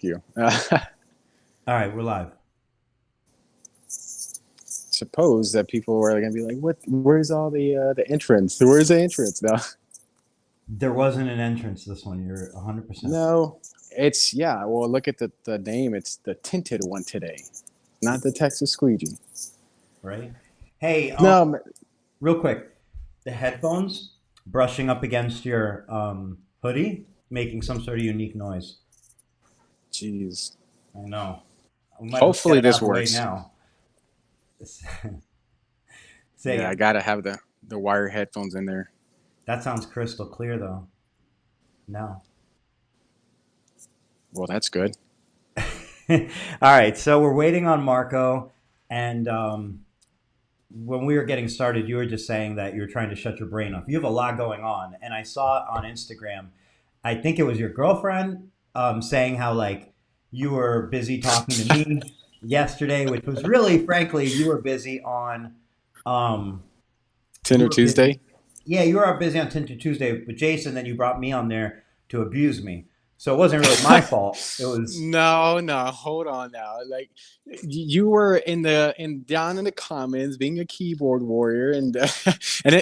Thank you. All right, we're live. Suppose that people were going to be like, "What? Where's all the entrance? Where's the entrance?" No, There wasn't an entrance this one. You're 100%. no. It's yeah. Well, look at the name. It's the tinted one today, not the Texas squeegee. Right? Hey, No, real quick, the headphones brushing up against your hoodie, making some sort of unique noise. jeez. I know. We might as well get Hopefully it out this the way works. now. Say Yeah, I again. gotta have the wire headphones in there. That sounds crystal clear, though. No. Well, that's good. All right, so we're waiting on Marco, and when we were getting started, you were just saying that you're trying to shut your brain off. You have a lot going on, and I saw on Instagram. I think it was your girlfriend saying how like you were busy talking to me yesterday, which was really, frankly, you were busy on. Um, you Tinder were busy. Tuesday. Yeah, you were busy on Tinter Tuesday with Jason. Then you brought me on there to abuse me. So it wasn't really my fault. It was No, no, hold on now. Like you were in down in the comments being a keyboard warrior and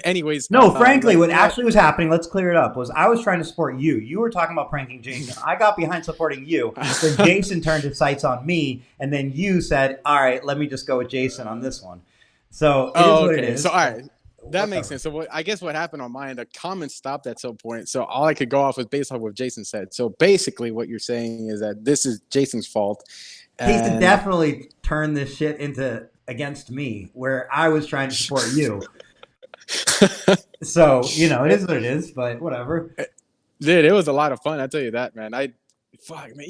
anyways, no, frankly, like what actually was happening, let's clear it up, was I was trying to support you. You were talking about pranking Jason. I got behind supporting you. Then Jason turned his sights on me, and then you said, all right, let me just go with Jason on this one. So it is Oh, what it okay. So is, all right. That makes whatever. sense. So I guess what happened on mine, the comments stopped at some point. So all I could go off was based on what Jason said. So basically what you're saying is that this is Jason's fault. Jason And definitely turned this shit into against me, where I was trying to support you. So, it is what it is, but whatever. dude, it was a lot of fun. I tell you that, man. Fuck, man.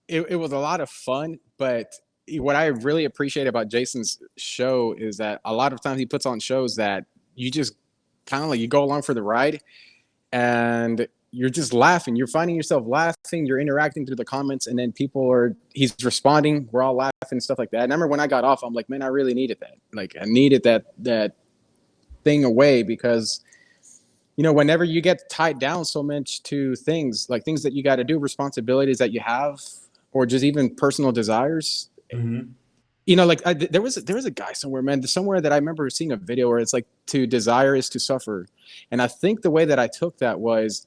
It was a lot of fun, but what I really appreciate about Jason's show is that a lot of times he puts on shows that you just kind of like you go along for the ride and you're just laughing. You're finding yourself laughing. You're interacting through the comments, and then he's responding. We're all laughing and stuff like that. And I remember when I got off, I'm like, man, I really needed that. Like, I needed that thing away because whenever you get tied down so much to things like things that you got to do, responsibilities that you have, or just even personal desires, Hmm. there was a guy somewhere, man, somewhere that I remember seeing a video where it's like to desire is to suffer, and I think the way that I took that was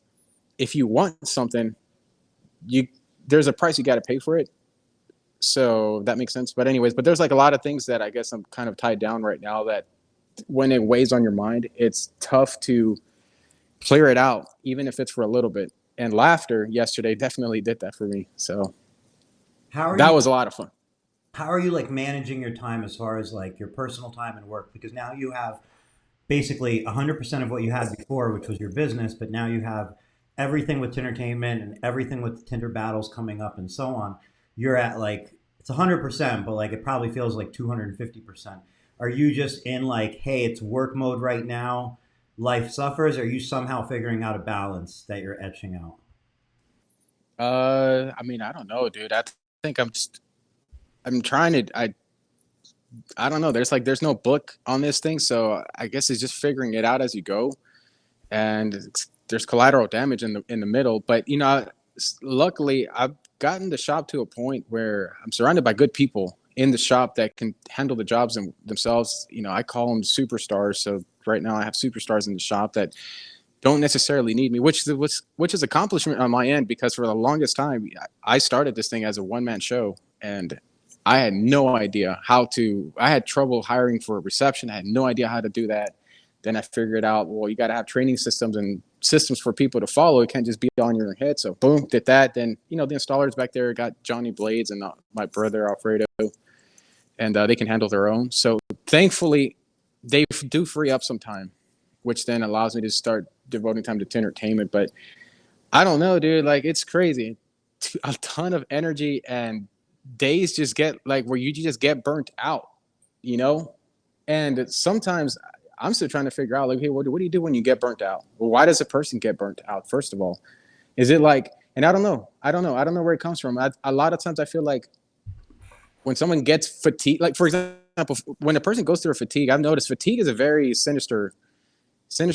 if you want something, you there's a price you got to pay for it. So that makes sense. But anyways, there's like a lot of things that I guess I'm kind of tied down right now that when it weighs on your mind, it's tough to clear it out, even if it's for a little bit. And laughter yesterday definitely did that for me. So How are that you was a lot of fun. how are you like managing your time as far as like your personal time and work? Because now you have basically 100% of what you had before, which was your business, but now you have everything with Tintertainment and everything with the Tinder battles coming up and so on. You're at like it's 100%, but like it probably feels like 250%. Are you just in like, hey, it's work mode right now, life suffers? Or are you somehow figuring out a balance that you're etching out? I mean, I don't know, dude. I think I'm trying to, I don't know. There's no book on this thing. So I guess it's just figuring it out as you go. And there's collateral damage in the middle. But, luckily I've gotten the shop to a point where I'm surrounded by good people in the shop that can handle the jobs themselves. I call them superstars. So right now I have superstars in the shop that don't necessarily need me, which is accomplishment on my end because for the longest time I started this thing as a one-man show and I had no idea how to. I had trouble hiring for a reception. I had no idea how to do that. Then I figured out, well, you got to have training systems and systems for people to follow. It can't just be on your head. So boom, did that. Then the installers back there got Johnny Blades and my brother Alfredo, and they can handle their own. So thankfully, they do free up some time, which then allows me to start devoting time to entertainment. But I don't know, dude. Like it's crazy, a ton of energy, and days just get like where you just get burnt out, you know. And sometimes I'm still trying to figure out, like, hey, what do you do when you get burnt out? Well, why does a person get burnt out? First of all, is it like? And I don't know where it comes from. A lot of times I feel like when someone gets fatigued, like for example, when a person goes through a fatigue, I've noticed fatigue is a very sinister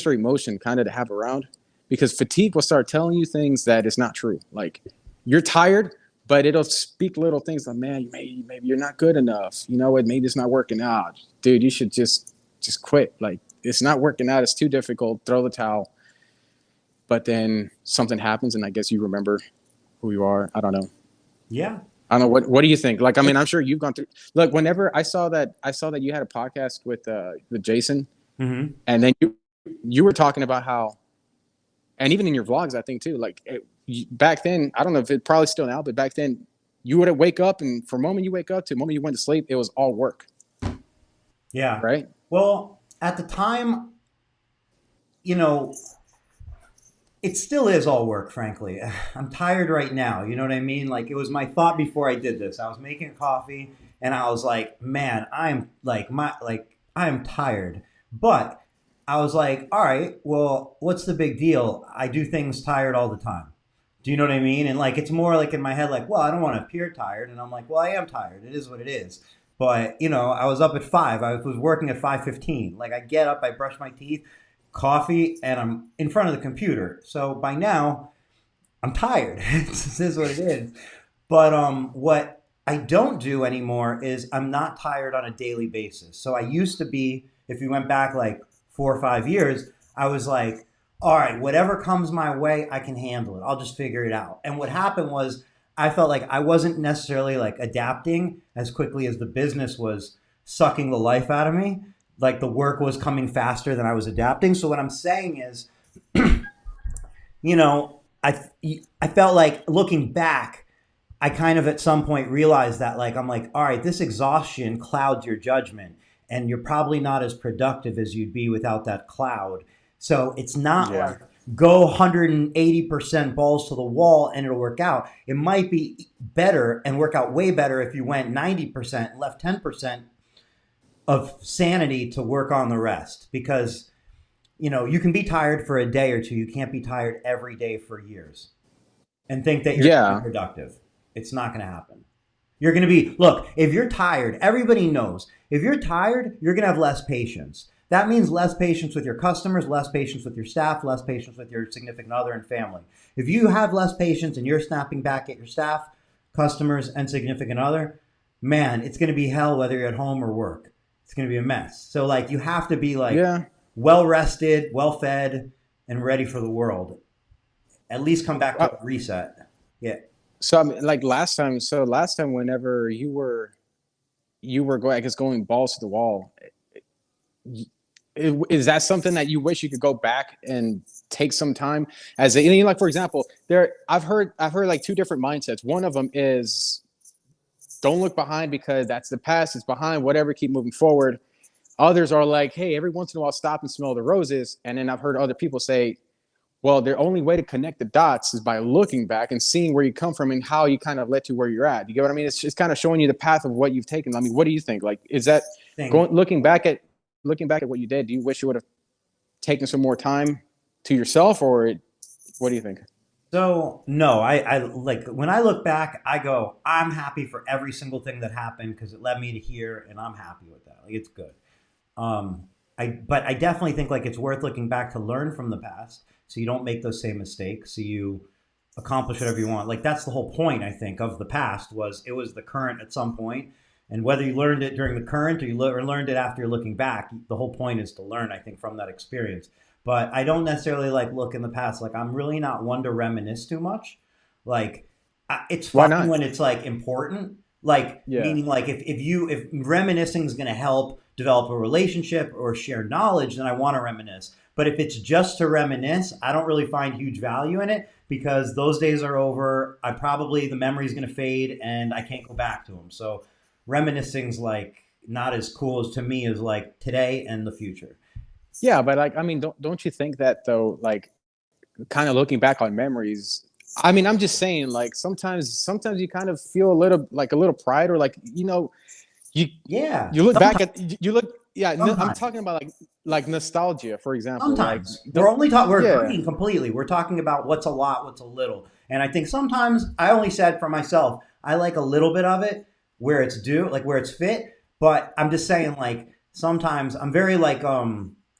emotion kind of to have around because fatigue will start telling you things that is not true. Like you're tired, but it'll speak little things like, man, maybe you're not good enough. You know what? Maybe it's not working out, dude. You should just quit. Like it's not working out. It's too difficult. Throw the towel. But then something happens, and I guess you remember who you are. I don't know. Yeah. I don't know. What do you think? Like, I mean, I'm sure you've gone through. Look, whenever I saw that you had a podcast with Jason, Mm-hmm. and then you were talking about how, and even in your vlogs, I think too. Like back then, I don't know if it probably still now, but back then, you would wake up, and from the moment you wake up to the moment you went to sleep, it was all work, Yeah. right? Well, at the time, you know, it still is all work, frankly. I'm tired right now. You know what I mean? Like it was my thought before I did this. I was making coffee and I was like, man, I'm like I am tired. But I was like, all right, well, what's the big deal? I do things tired all the time. Do you know what I mean? And like it's more like in my head, like, well, I don't want to appear tired. And I'm like, well, I am tired. It is what it is. But you know, I was up at 5. I was working at 5:15. Like I get up, I brush my teeth, coffee, and I'm in front of the computer. So by now, I'm tired. This is what it is. But what I don't do anymore is I'm not tired on a daily basis. So I used to be, if you went back like 4 or 5 years, I was like, all right, whatever comes my way, I can handle it. I'll just figure it out. And what happened was I felt like I wasn't necessarily like adapting as quickly as the business was sucking the life out of me. Like the work was coming faster than I was adapting. So what I'm saying is, you know, I felt like looking back, I kind of at some point realized that like I'm like, all right, this exhaustion clouds your judgment, and you're probably not as productive as you'd be without that cloud. So it's not Yeah. like go 180% balls to the wall and it'll work out. It might be better and work out way better if you went 90%, left 10% of sanity to work on the rest, because you know you can be tired for a day or two. You can't be tired every day for years and think that you're going to be Yeah. productive. It's not going to happen. You're going to be, look, if you're tired, everybody knows, if you're tired, you're going to have less patience. That means less patience with your customers, less patience with your staff, less patience with your significant other and family. If you have less patience and you're snapping back at your staff, customers, and significant other, man, it's going to be hell whether you're at home or work. It's going to be a mess. So, like, you have to be, like, Yeah. well rested, well fed, and ready for the world. At least come back to Uh, a reset. Yeah. so I mean, like last time, whenever you were going, I guess, going balls to the wall, is that something that you wish you could go back and take some time as a, you know, like for example, there I've heard like two different mindsets. One of them is don't look behind because that's the past, it's behind, whatever, keep moving forward. Others are like, hey, every once in a while stop and smell the roses. And then I've heard other people say, well, the only way to connect the dots is by looking back and seeing where you come from and how you kind of led to where you're at. You get what I mean? It's just kind of showing you the path of what you've taken. I mean, what do you think? Like, is that Thing. going looking back at what you did? Do you wish you would have taken some more time to yourself, or what do you think? So no, I like when I look back, I go, I'm happy for every single thing that happened because it led me to here, and I'm happy with that. Like it's good. But I definitely think like it's worth looking back to learn from the past, so you don't make those same mistakes, so you accomplish whatever you want. Like that's the whole point I think of the past was it was the current at some point, and whether you learned it during the current or or learned it after you're looking back, the whole point is to learn. I think from that experience. But I don't necessarily like look in the past. Like I'm really not one to reminisce too much. Like it's Why fine not? when it's like important. Like Yeah. meaning like if reminiscing is going to help develop a relationship or share knowledge, then I want to reminisce. But if it's just to reminisce, I don't really find huge value in it because those days are over. I probably the memory is going to fade and I can't go back to them. So reminiscing's like not as cool as to me as like today and the future. Yeah, but like, I mean, don't you think that though? Like, kind of looking back on memories. I mean, I'm just saying, like, sometimes you kind of feel a little pride, or like, you know, you Yeah, you look back sometimes. at you look. Yeah, no, I'm Sometimes. talking about like nostalgia, for example. Like, Sometimes we're yeah, agreeing completely. We're talking about what's a lot, what's a little. And I think sometimes I only said for myself, I like a little bit of it where it's due, like where it's fit. But I'm just saying, like sometimes I'm very like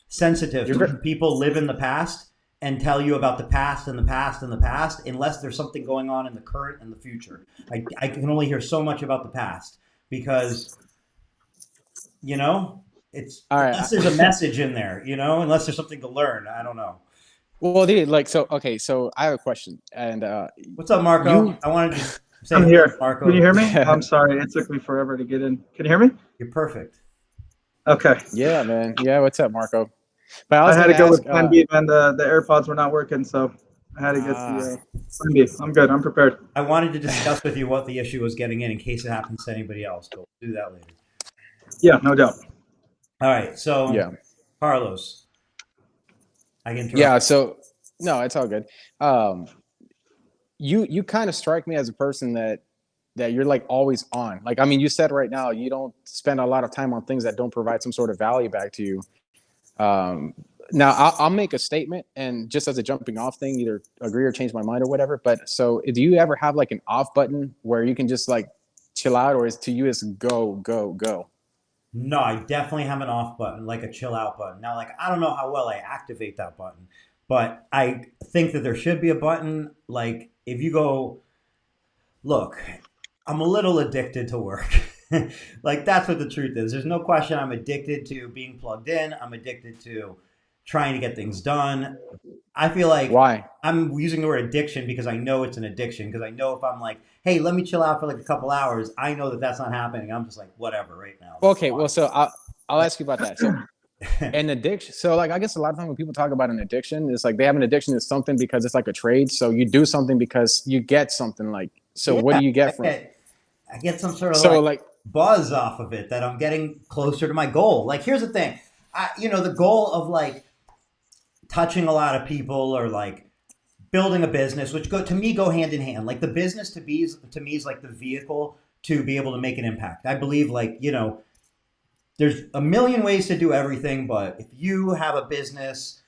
sensitive you're to very, when people live in the past and tell you about the past and the past and the past unless there's something going on in the current and the future. I can only hear so much about the past because, you know, it's All unless right. there's a message in there, you know, unless there's something to learn. I don't know. Well, dude, like, so okay, so I have a question, and What's up, Marco? you, I wanted to just say I'm hello, here. Can you Marco. hear me? I'm sorry. It took me forever to get in. Can you hear me? You're perfect. Okay. yeah, man, yeah, what's up, Marco? But I I was had gonna to go ask, with Plan B, man. The AirPods were not working, so I had to get ah, the Plan B. I'm good. I'm prepared. I wanted to discuss with you what the issue was getting in case it happens to anybody else, but we'll do that later. Yeah, no doubt. All right, so yeah, Carlos, I can interrupt. yeah. So no, it's all good. Um, you kind of strike me as a person that you're like always on. Like, I mean, you said right now you don't spend a lot of time on things that don't provide some sort of value back to you. Um, now I'll make a statement, and just as a jumping off thing, either agree or change my mind or whatever. But so, do you ever have like an off button where you can just like chill out, or is to you is go go go? No, I definitely have an off button, like a chill out button. Now, like I don't know how well I activate that button, but I think that there should be a button. Like if you go, look, I'm a little addicted to work. Like that's what the truth is. There's no question I'm addicted to being plugged in. I'm addicted to trying to get things done. I feel like Why? I'm using the word addiction because I know it's an addiction. Because I know if I'm like, hey, let me chill out for like a couple hours, I know that that's not happening. I'm just like, whatever, right now. Okay, well, so I'll ask you about that. So Fine. an addiction. So like I guess a lot of time when people talk about an addiction, it's like they have an addiction to something because it's like a trade. So you do something because you get something like. So what Yeah, do you I get from? get, I get some sort of So like like buzz off of it that I'm getting closer to my goal. Like, here's the thing, the goal of like touching a lot of people or like building a business, which go to me go hand in hand. Like the business to me is like the vehicle to be able to make an impact. I believe like there's a million ways to do everything, but if you have a business,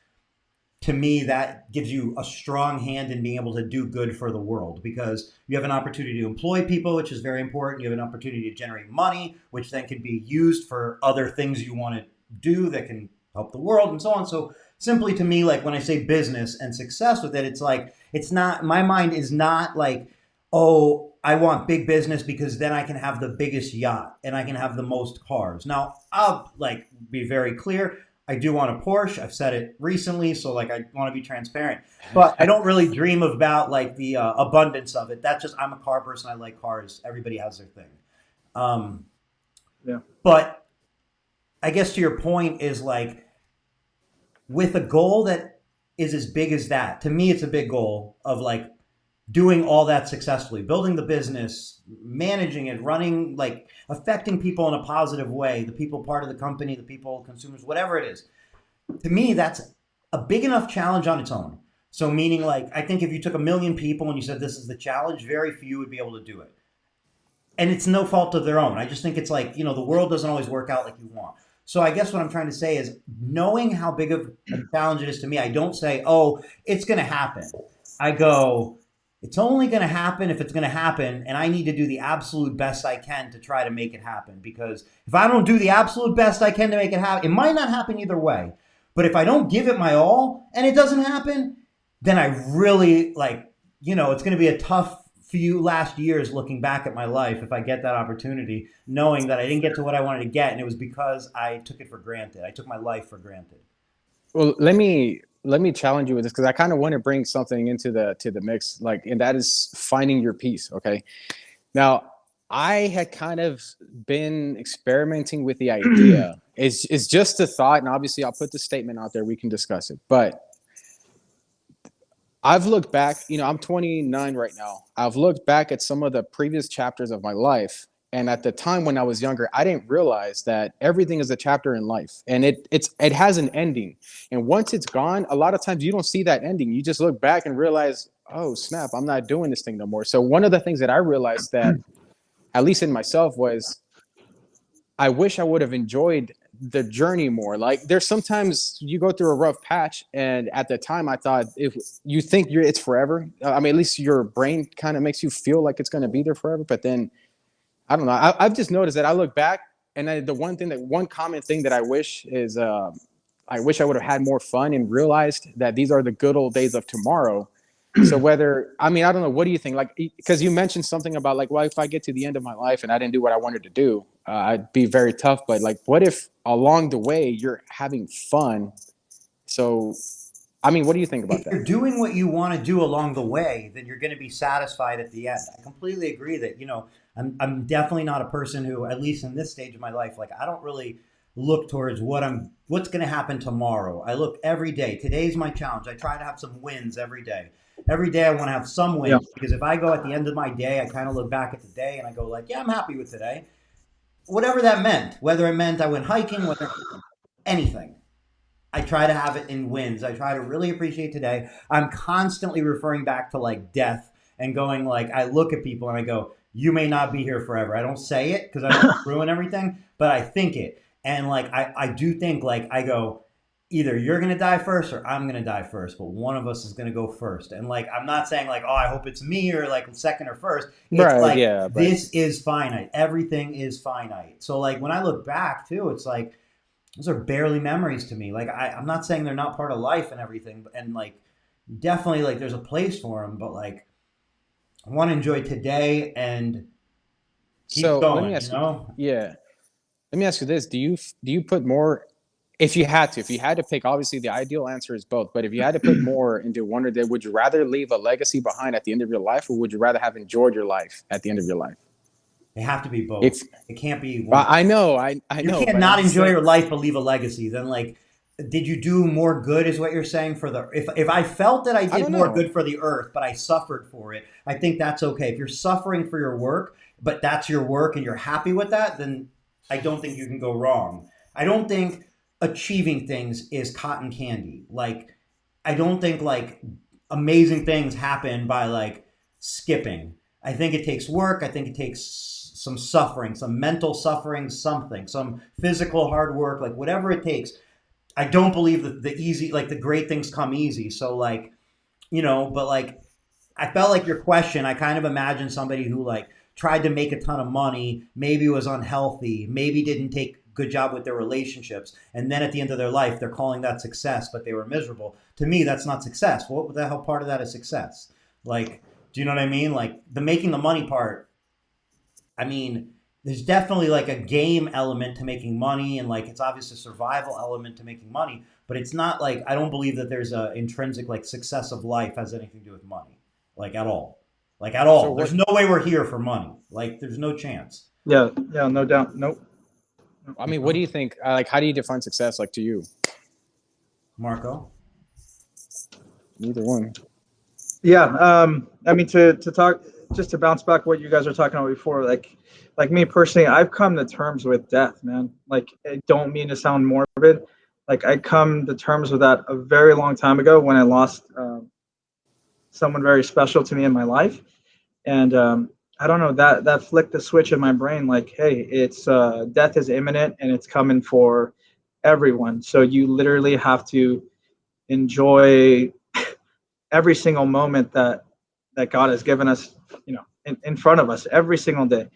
to me, that gives you a strong hand in being able to do good for the world because you have an opportunity to employ people, which is very important. You have an opportunity to generate money, which then can be used for other things you want to do that can help the world and so on. So simply to me, like when I say business and success with it, it's like, it's not, my mind is not like, oh, I want big business because then I can have the biggest yacht and I can have the most cars. Now, I'll like be very clear. I do want a Porsche. I've said it recently, so like I want to be transparent. But I don't really dream about like the abundance of it. That's just I'm a car person. I like cars. Everybody has their thing. Um, Yeah. but I guess to your point is like with a goal that is as big as that. To me, it's a big goal of like doing all that successfully, building the business, managing it, running, like affecting people in a positive way, the people part of the company, the people, consumers, whatever it is. To me, that's a big enough challenge on its own. So meaning like, I think if you took a million people and you said, this is the challenge, very few would be able to do it. And it's no fault of their own. I just think it's like, the world doesn't always work out like you want. So I guess what I'm trying to say is knowing how big of a challenge it is to me, I don't say, oh, it's going to happen. I go, it's only going to happen if it's going to happen, and I need to do the absolute best I can to try to make it happen. Because if I don't do the absolute best I can to make it happen, it might not happen either way. But if I don't give it my all and it doesn't happen, then I really it's going to be a tough few last years looking back at my life if I get that opportunity, knowing that I didn't get to what I wanted to get, and it was because I took it for granted. I took my life for granted. well, let me challenge you with this because I kind of want to bring something into the mix, like, and that is finding your peace. Okay, now I had kind of been experimenting with the idea. It's just a thought, and obviously I'll put the statement out there. We can discuss it, but I've looked back, I'm 29 right now. I've looked back at some of the previous chapters of my life. And at the time when I was younger, I didn't realize that everything is a chapter in life and it has an ending. And once it's gone, a lot of times you don't see that ending. You just look back and realize, oh, snap, I'm not doing this thing no more. So one of the things that I realized that, at least in myself, was I wish I would have enjoyed the journey more. Like there's sometimes you go through a rough patch, and at the time I thought if you think it's forever. I mean, at least your brain kind of makes you feel like it's going to be there forever. But then I don't know. I've just noticed that I look back, and the one common thing that I wish is I wish I would have had more fun and realized that these are the good old days of tomorrow. So whether, I mean, I don't know, what do you think? Like, because you mentioned something about like, well, if I get to the end of my life and I didn't do what I wanted to do, I'd be very tough. But like, what if along the way you're having fun? So, I mean, what do you think about If that? you're doing what you want to do along the way, then you're going to be satisfied at the end. I completely agree that, I'm definitely not a person who, at least in this stage of my life, like I don't really look towards what's going to happen tomorrow. I look every day. Today's my challenge. I try to have some wins every day. Every day I want to have some Yeah. wins, because if I go at the end of my day, I kind of look back at the day and I go like, yeah, I'm happy with today. Whatever that meant, whether it meant I went hiking, whether anything. I try to have it in wins. I try to really appreciate today. I'm constantly referring back to like death and going like, I look at people and I go, you may not be here forever. I don't say it because I don't want to ruin everything, but I think it. And like, I do think like, I go, either you're going to die first or I'm going to die first, but one of us is going to go first. And like, I'm not saying like, oh, I hope it's me or like second or first. It's Right, like, yeah, right. this is finite. Everything is finite. So like, when I look back too, it's like, those are barely memories to me. Like I'm not saying they're not part of life and everything, and like definitely like there's a place for them, but like I want to enjoy today and keep So let going. me ask you, yeah, let me ask you this: do you put more, if you had to pick? Obviously, the ideal answer is both. But if you had to put more into one or the, would you rather leave a legacy behind at the end of your life, or would you rather have enjoyed your life at the end of your life? They have to be both. If It can't be one. I know, I You know, can't but I'm not just enjoy saying. your life but leave a legacy. Then like, did you do more good? Is what you're saying for the if I felt that I I did don't more know. good for the earth, but I suffered for it, I think that's okay. If you're suffering for your work, but that's your work and you're happy with that, then I don't think you can go wrong. I don't think achieving things is cotton candy. Like I don't think like amazing things happen by like skipping. I think it takes work. I think it takes some suffering, some mental suffering, something, some physical hard work, like whatever it takes. I don't believe that the easy, like the great things come easy. So like, but like I felt like your question, I kind of imagined somebody who like tried to make a ton of money, maybe was unhealthy, maybe didn't take a good job with their relationships, and then at the end of their life they're calling that success, but they were miserable. To me, that's not success. What the hell part of that is success? Like, do you know what I mean? Like the making the money part, I mean, there's definitely like a game element to making money, and like it's obvious a survival element to making money, but it's not like I don't believe that there's a intrinsic like success of life has anything to do with money, like at all, like at So all. There's what? no way we're here for money. Like there's no chance. Yeah, yeah, no doubt. Nope. I mean, what do you think? Like, how do you define success? Like to you, Marco, neither one. Yeah, I mean to talk just to bounce back what you guys were talking about before, like me personally, I've come to terms with death, man. Like I don't mean to sound morbid, like I come to terms with that a very long time ago when I lost someone very special to me in my life, and I don't know, that flicked the switch in my brain, like, hey, it's death is imminent and it's coming for everyone, so you literally have to enjoy every single moment that God has given us, in front of us every single day.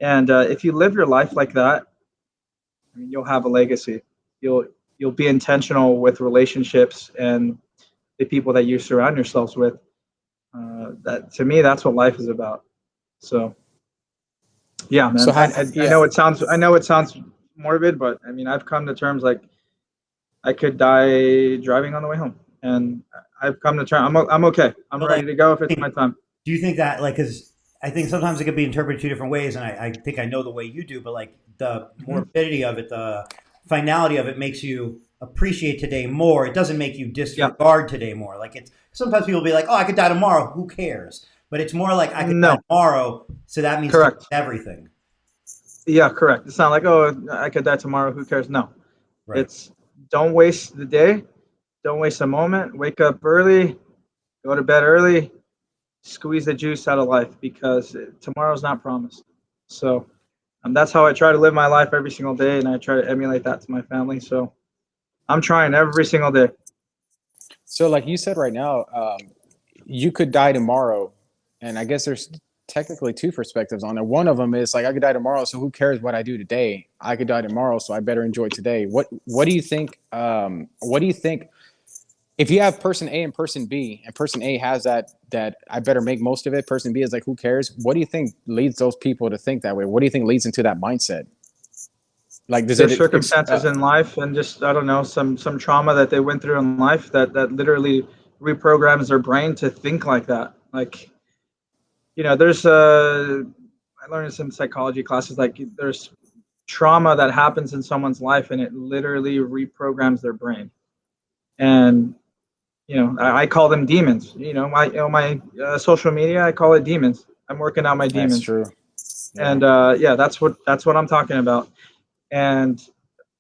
And if you live your life like that, I mean, you'll have a legacy. You'll you'll be intentional with relationships and the people that you surround yourselves with. That to me, that's what life is about. So yeah, So man. how? I Yeah. know it sounds morbid, but I mean, I've come to terms like I could die driving on the way home, and I've come to terms. I'm okay. I'm but like, ready to go if it's my time. do you think that like because I think sometimes it could be interpreted two different ways, and I think I know the way you do, but like the Hmm. morbidity of it, the finality of it makes you appreciate today more. It doesn't make you Yeah. disregard today more. Like it's sometimes people be like, oh, I could die tomorrow. Who cares? But it's more like I could die No. tomorrow, so that means Correct. everything. Yeah, correct. It's not like, oh, I could die tomorrow. Who cares? No. Right. It's don't waste the day. Don't waste a moment. Wake up early. Go to bed early. Squeeze the juice out of life because tomorrow's not promised. So that's how I try to live my life every single day, and I try to emulate that to my family. So I'm trying every single day. So like you said right now, you could die tomorrow, and I guess there's technically two perspectives on it. One of them is like I could die tomorrow, so who cares what I do today? I could die tomorrow, so I better enjoy today. What do you think? What do you think? If you have person A and person B, and person A has that I better make most of it, person B is like, who cares? What do you think leads those people to think that way? What do you think leads into that mindset? Like, does Their it? circumstances in life, and just, I don't know, some trauma that they went through in life that literally reprograms their brain to think like that. Like, there's I learned in some psychology classes, like there's trauma that happens in someone's life and it literally reprograms their brain. And I call them demons. My social media, I call it demons. I'm working out my That's demons. true. Yeah. And yeah, that's what I'm talking about. And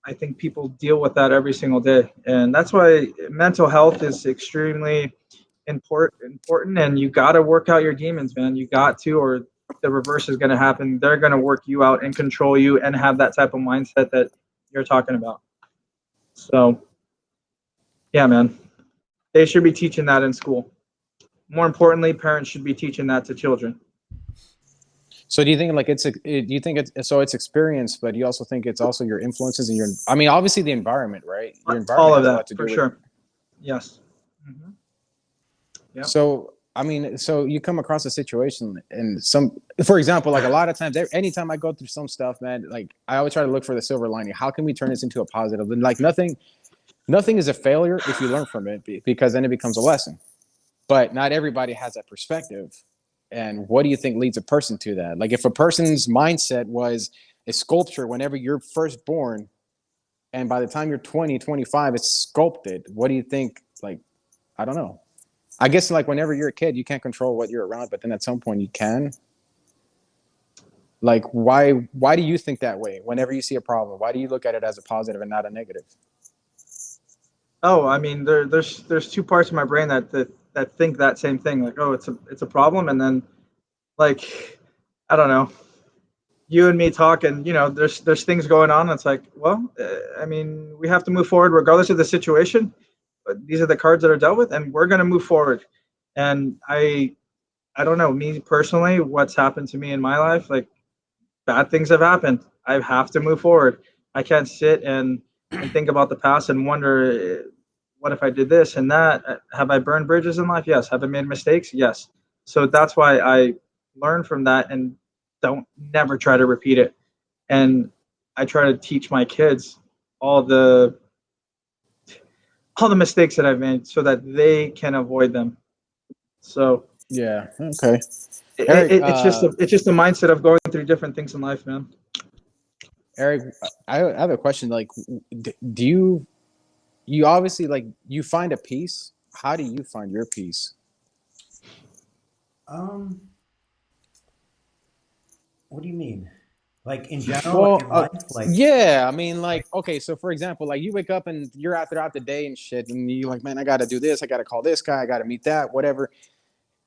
I think people deal with that every single day, and that's why mental health is extremely important. And you got to work out your demons, man. You got to, or the reverse is going to happen. They're going to work you out and control you and have that type of mindset that you're talking about. So yeah, man, they should be teaching that in school. More importantly, parents should be teaching that to children. So do you think like do you think it's experience, but you also think it's also your influences and I mean, obviously the environment, right? Your environment All of has a lot that, to do for with sure. Yes. Mm-hmm. Yep. So, I mean, so you come across a situation and for example, like a lot of times, anytime I go through some stuff, man, like I always try to look for the silver lining. How can we turn this into a positive? And like nothing is a failure if you learn from it, because then it becomes a lesson. But not everybody has that perspective. And what do you think leads a person to that? Like if a person's mindset was a sculpture whenever you're first born, and by the time you're 20, 25, it's sculpted. What do you think? Like, I don't know. I guess like whenever you're a kid, you can't control what you're around, but then at some point you can. Like, why do you think that way? Whenever you see a problem, why do you look at it as a positive and not a negative? Oh, I mean, there's two parts of my brain that think that same thing. Like, oh, it's a problem, and then, like, I don't know, you and me talking. There's things going on. It's like, well, I mean, we have to move forward regardless of the situation. But these are the cards that are dealt with, and we're gonna move forward. And I don't know, me personally, what's happened to me in my life, like bad things have happened. I have to move forward. I can't sit and think about the past and wonder, what if I did this and that? Have I burned bridges in life? Yes. Have I made mistakes? Yes. So that's why I learn from that and don't never try to repeat it. And I try to teach my kids all the mistakes that I've made so that they can avoid them. So Yeah. Okay. Eric, it's just a mindset of going through different things in life, man. Eric, I have a question. Like, do you obviously like you find a peace? How do you find your peace? What do you mean? Like in general, like in life? Like yeah, I mean, like, okay, so for example, like you wake up and you're out throughout the day and shit, and you're like, man, I got to do this, I got to call this guy, I got to meet that, whatever,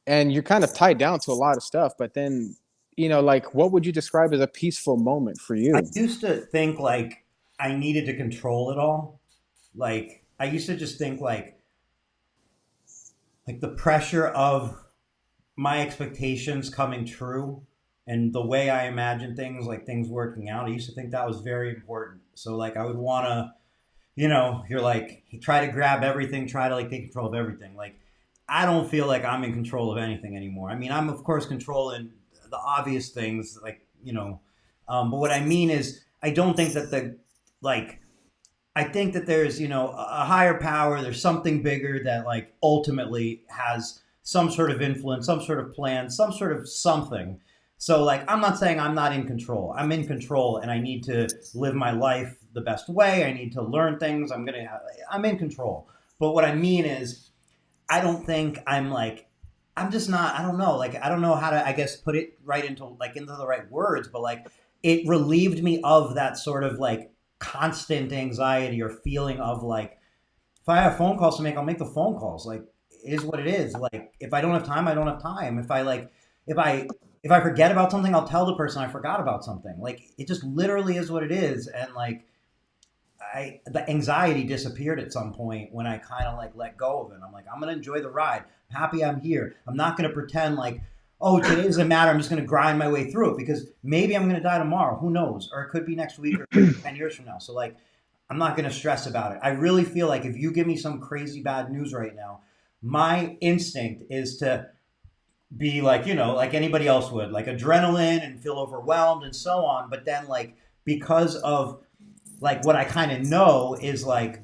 and you're kind of tied down to a lot of stuff. But then, like, what would you describe as a peaceful moment for I you? used to think like I needed to control it all. Like I used to just think like the pressure of my expectations coming true and the way I imagine things, like things working out. I used to think that was very important. So like I would want to, you're like, you try to grab everything, try to like take control of everything. Like I don't feel like I'm in control of anything anymore. I mean, I'm of course controlling the obvious things, like, but what I mean is I don't think that like, I think that there's, a higher power, there's something bigger that like ultimately has some sort of influence, some sort of plan, some sort of something. So like I'm not saying I'm not in control. I'm in control and I need to live my life the best way. I need to learn things. I'm in control. But what I mean is I don't think I'm just not, I don't know. Like I don't know how to, I guess, put it right into the right words, but like it relieved me of that sort of like constant anxiety or feeling of like if I have phone calls to make, I'll make the phone calls. Like it is what it is. Like if I don't have time, I don't have time. If I forget about something, I'll tell the person I forgot about something. Like it just literally is what it is. And like the anxiety disappeared at some point when I kind of like let go of it. I'm like, I'm gonna enjoy the ride. I'm happy I'm here. I'm not gonna pretend like, oh, today doesn't matter. I'm just going to grind my way through it because maybe I'm going to die tomorrow. Who knows? Or it could be next week or 10 years from now. So like, I'm not going to stress about it. I really feel like if you give me some crazy bad news right now, my instinct is to be like, you know, like anybody else would, like adrenaline and feel overwhelmed and so on. But then like, because of like what I kind of know is like,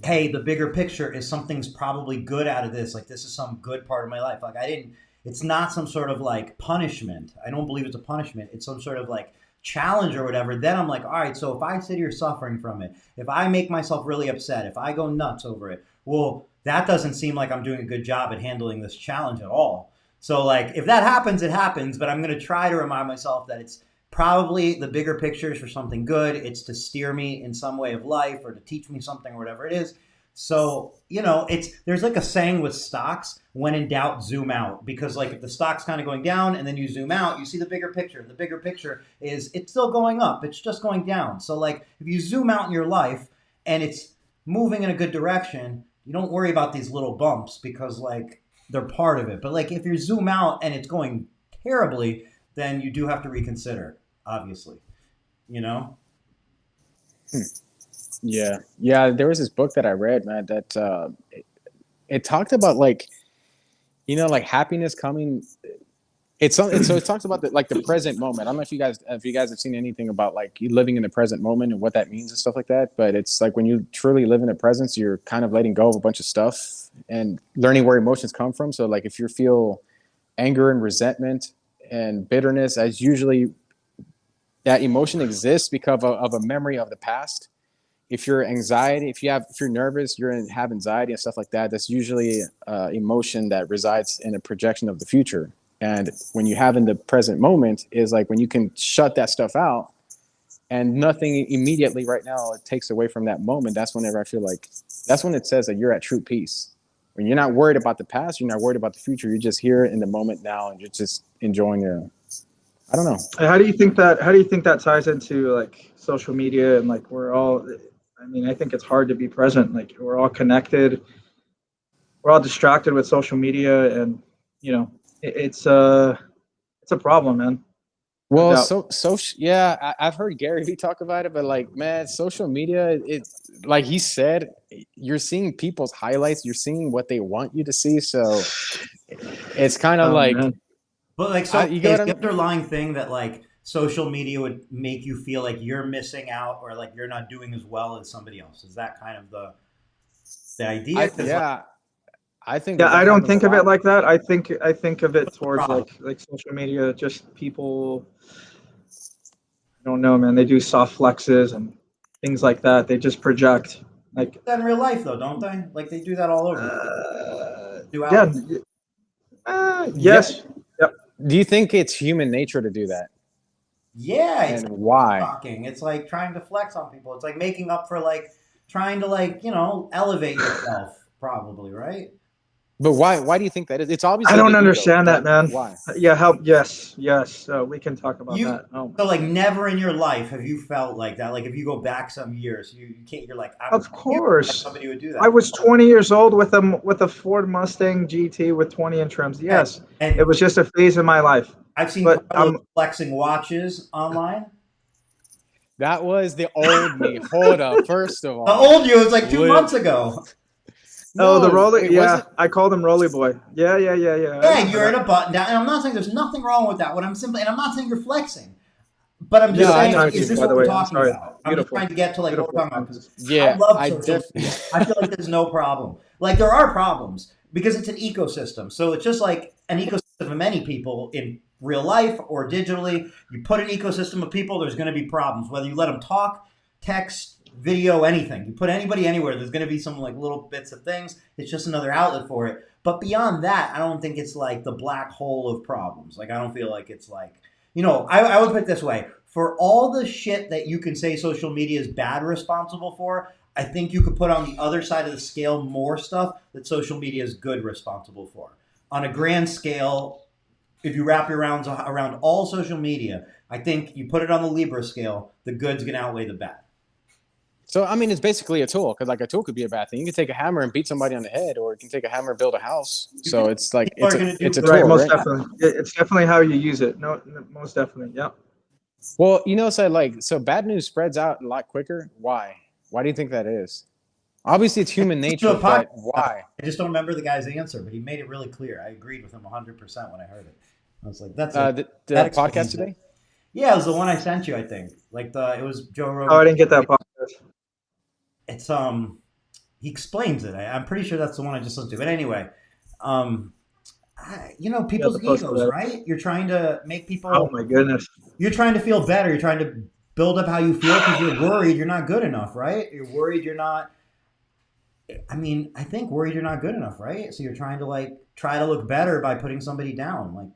hey, the bigger picture is something's probably good out of this. Like this is some good part of my life. Like I didn't, it's not some sort of like punishment. I don't believe it's a punishment. It's some sort of like challenge or whatever. Then I'm like, all right, so if I sit here suffering from it, if I make myself really upset, if I go nuts over it, well, that doesn't seem like I'm doing a good job at handling this challenge at all. So like if that happens, it happens, but I'm going to try to remind myself that it's probably the bigger picture is for something good. It's to steer me in some way of life or to teach me something or whatever it is. So, you know, there's like a saying with stocks, when in doubt, zoom out. Because like if the stock's kind of going down and then you zoom out, you see the bigger picture. The bigger picture is it's still going up. It's just going down. So like if you zoom out in your life and it's moving in a good direction, you don't worry about these little bumps because like they're part of it. But like if you zoom out and it's going terribly, then you do have to reconsider, obviously, you know? Yeah. Yeah. There was this book that I read, man, that it talked about like, you know, like happiness coming. So it talks about the present moment. I don't know if you guys have seen anything about like you living in the present moment and what that means and stuff like that. But it's like when you truly live in the presence, you're kind of letting go of a bunch of stuff and learning where emotions come from. So like if you feel anger and resentment and bitterness, as usually that emotion exists because of a memory of the past. If you're if you're nervous, have anxiety and stuff like that, that's usually emotion that resides in a projection of the future. And when you have in the present moment is like when you can shut that stuff out and nothing immediately right now it takes away from that moment. That's whenever I feel like that's when it says that you're at true peace. When you're not worried about the past, you're not worried about the future. You're just here in the moment now and you're just enjoying your, I don't know. How do you think that ties into like social media and like we're all, I mean, I think it's hard to be present. Like we're all connected, we're all distracted with social media, and you know, it's a problem, man. No Well, doubt. yeah, I've heard Gary Vee talk about it, but like, man, social media, like he said, you're seeing people's highlights, you're seeing what they want you to see, so it's kind of Oh like, man. But like, so you is get what the I'm, underlying thing that like social media would make you feel like you're missing out or like you're not doing as well as somebody else? Is that kind of the idea? Because like, yeah, I think Yeah, I that don't happens a think of it lot. like that. I think of it what's the towards problem? like social media, just people. I don't know, man. They do soft flexes and things like that. They just project. Like, That in real life though, don't they? Like they do that all over the place. yeah, Duality. Yeah, yes, yep. do you think it's human nature to do that, Yeah, it's and like why? talking. It's like trying to flex on people. It's like making up for like trying to like, you know, elevate yourself probably, right? But why do you think that is? It's I obviously the don't ego, understand that, but man. why? Yeah, help. Yes, yes. We can talk about You that. Oh my so like God. never in your life have you felt like that. Like if you go back some years, you can't. You're like I'm. Of You that course. somebody would do I that, was 20 years old with a Ford Mustang GT with 20 in trims. and, Yes, it and was just a phase in my life. I've seen But Carlos flexing watches online. That was the old me. Hold up, first of The all, old you was like two live. months ago. oh, the No, Rolly. wait, was Yeah, it? I called him Rolly Boy. Yeah, yeah, yeah, yeah. I Yeah, remember you're in that. a button down, and I'm not saying there's nothing wrong with that. What I'm simply, and I'm not saying you're flexing, but I'm just No, I saying, know like, what is you Timesheet, this by what the we're way. I'm talking sorry. about? I'm just Beautiful, trying to get to like what we're beautiful talking about because times. I Yeah, love I social def. media. I feel like there's no problem. Like there are problems because it's an ecosystem. So it's just like an ecosystem of many people in real life or digitally. You put an ecosystem of people, there's going to be problems. Whether you let them talk, text, video, anything. You put anybody anywhere, there's going to be some like little bits of things. It's just another outlet for it. But beyond that, I don't think it's like the black hole of problems. Like I don't feel like it's like, you know, I would put it this way. For all the shit that you can say social media is bad responsible for, I think you could put on the other side of the scale more stuff that social media is good responsible for. On a grand scale, if you wrap your rounds around all social media, I think you put it on the Libra scale, the good's gonna outweigh the bad. So I mean, it's basically a tool because like a tool could be a bad thing. You can take a hammer and beat somebody on the head, or you can take a hammer and build a house. So it's like People are going to do it's a Right, tool, most right? definitely. It's definitely how you use it. No, most definitely. Yeah. Well, so bad news spreads out a lot quicker. Why? Why do you think that is? Obviously, it's human to nature, a podcast. but why? I just don't remember the guy's answer, but he made it really clear. I agreed with him 100% when I heard it. I was like, The that podcast explains today. it. Yeah, it was the one I sent you, I think. Like it was Joe Oh, Rogan. I didn't get that podcast. It's he explains it. I'm pretty sure that's the one I just listened to. But anyway, people's the post egos, that. right? You're trying to make Oh people. my goodness. You're trying to feel better. You're trying to build up how you feel because you're worried you're not good enough, right? You're worried you're not. I mean, I think worried you're not good enough, right? So you're trying to try to look better by putting somebody down, like.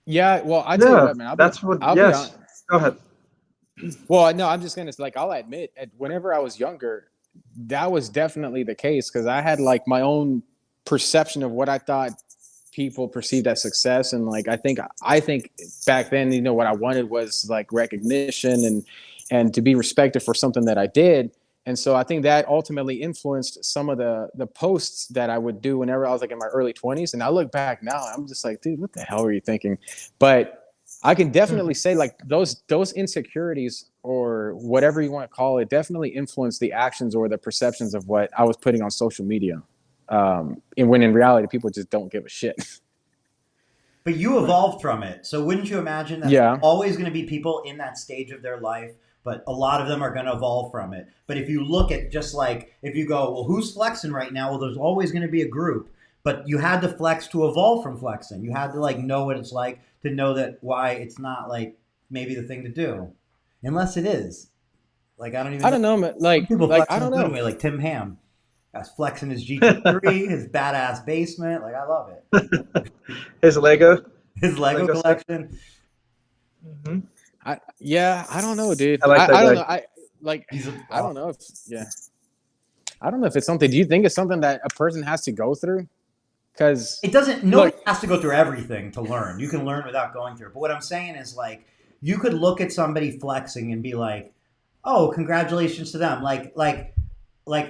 Yeah, well, I tell you Yeah, what, man. that's what. I'll be Yes. honest. Go ahead. Well, no, I'm just gonna like I'll admit, whenever I was younger, that was definitely the case because I had like my own perception of what I thought people perceived as success, and like I think back then, what I wanted was like recognition and to be respected for something that I did. And so I think that ultimately influenced some of the posts that I would do whenever I was like in my early 20s. And I look back now, I'm just like, dude, what the hell were you thinking? But I can definitely say like those insecurities or whatever you want to call it definitely influenced the actions or the perceptions of what I was putting on social media. And when in reality, people just don't give a shit. But you evolved from it. So wouldn't you imagine that Yeah. there's always going to be people in that stage of their life, but a lot of them are going to evolve from it. But if you look at just like, if you go, well, who's flexing right now? Well, there's always going to be a group. But you had to flex to evolve from flexing. You had to know what it's like to know that why it's not like maybe the thing to do. Unless it is. Like, I don't know, man. Like people flex I in a don't good know. way, like Tim Ham. That's flexing his GT3, his badass basement. Like, I love it. His Lego. His Lego collection. Mm-hmm. I don't know, dude. I like that I don't guy. know. I don't know if I don't know if it's something. Do you think it's something that a person has to go through? Because it doesn't. Nobody has to go through everything to learn. You can learn without going through it. But what I'm saying is, like, you could look at somebody flexing and be like, "Oh, congratulations to them!" Like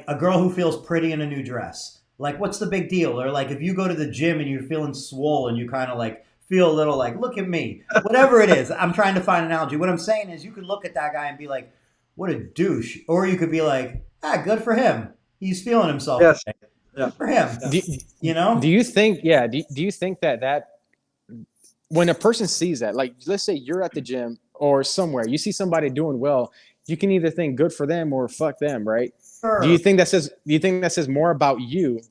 a girl who feels pretty in a new dress. Like, what's the big deal? Or like, if you go to the gym and you're feeling swole, you kind of like feel a little like, look at me. Whatever it is, I'm trying to find an analogy. What I'm saying is, you could look at that guy and be like, "What a douche," or you could be like, good for him. He's feeling himself. Yes. Today. Yeah. Good for him. Do you think? Yeah. Do you think that when a person sees that, like, let's say you're at the gym or somewhere, you see somebody doing well, you can either think good for them or fuck them, right? Sure. Do you think that says more about you?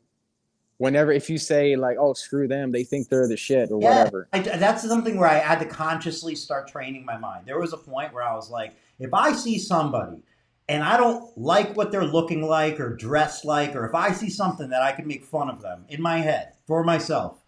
Whenever if you say like, oh, screw them, they think they're the shit or whatever. That's something where I had to consciously start training my mind. There was a point where I was like, if I see somebody and I don't like what they're looking like or dressed like, or if I see something that I can make fun of them in my head for myself,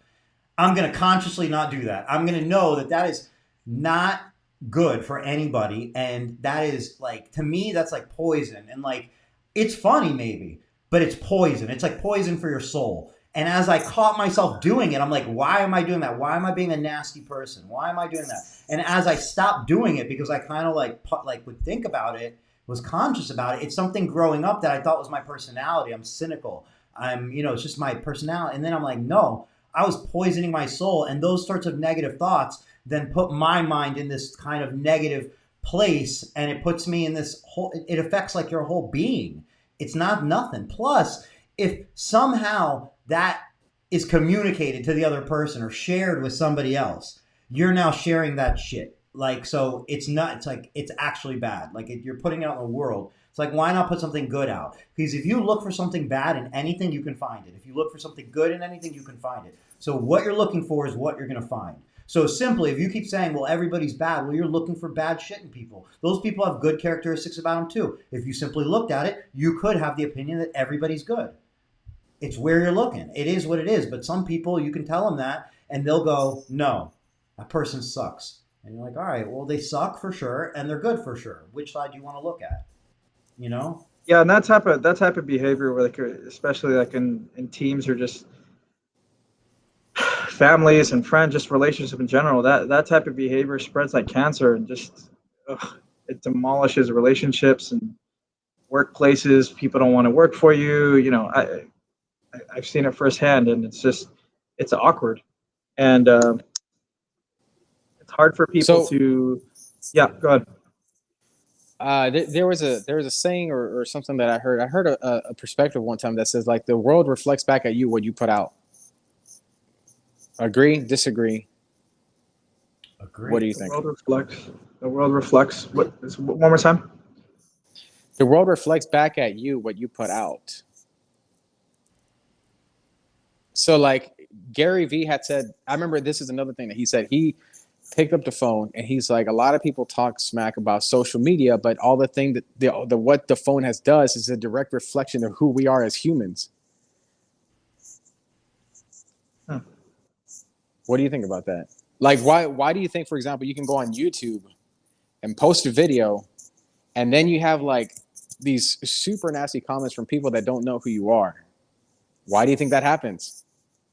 I'm going to consciously not do that. I'm going to know that is not good for anybody. And that is like, to me, that's like poison. And like, it's funny maybe, but it's poison. It's like poison for your soul. And as I caught myself doing it, I'm like, why am I doing that? Why am I being a nasty person? Why am I doing that? And as I stopped doing it, because I kind of like would think about it, was conscious about it, it's something growing up that I thought was my personality. I'm cynical. It's just my personality. And then I'm like, no, I was poisoning my soul. And those sorts of negative thoughts then put my mind in this kind of negative place. And it puts me in this it affects like your whole being. It's not nothing. Plus, if somehow that is communicated to the other person or shared with somebody else, you're now sharing that shit. Like, so it's actually bad. Like, you're putting it out in the world. It's like, why not put something good out? Because if you look for something bad in anything, you can find it. If you look for something good in anything, you can find it. So what you're looking for is what you're going to find. So simply, if you keep saying, well, everybody's bad, well, you're looking for bad shit in people. Those people have good characteristics about them too. If you simply looked at it, you could have the opinion that everybody's good. It's where you're looking. It is what it is. But some people, you can tell them that, and they'll go, no, that person sucks. And you're like, all right, well, they suck for sure, and they're good for sure. Which side do you want to look at? You know? Yeah, and that type of behavior, like especially like in teams or just families and friends, just relationship in general, that type of behavior spreads like cancer and just it demolishes relationships and workplaces, people don't want to work for you. You know, I've seen it firsthand, and it's awkward, and it's hard for people So to. Yeah, go ahead. there was a saying or something that I heard. I heard a perspective one time that says like the world reflects back at you what you put out. Agree? Disagree? Agree. What do you The think? world reflects. The world reflects. One more time? The world reflects back at you what you put out. So like Gary Vee had said, I remember this is another thing that he said. He picked up the phone and he's like, a lot of people talk smack about social media, but all the thing that the what the phone has does is a direct reflection of who we are as humans. Huh. What do you think about that? Like, why do you think, for example, you can go on YouTube and post a video, and then you have like these super nasty comments from people that don't know who you are? Why do you think that happens?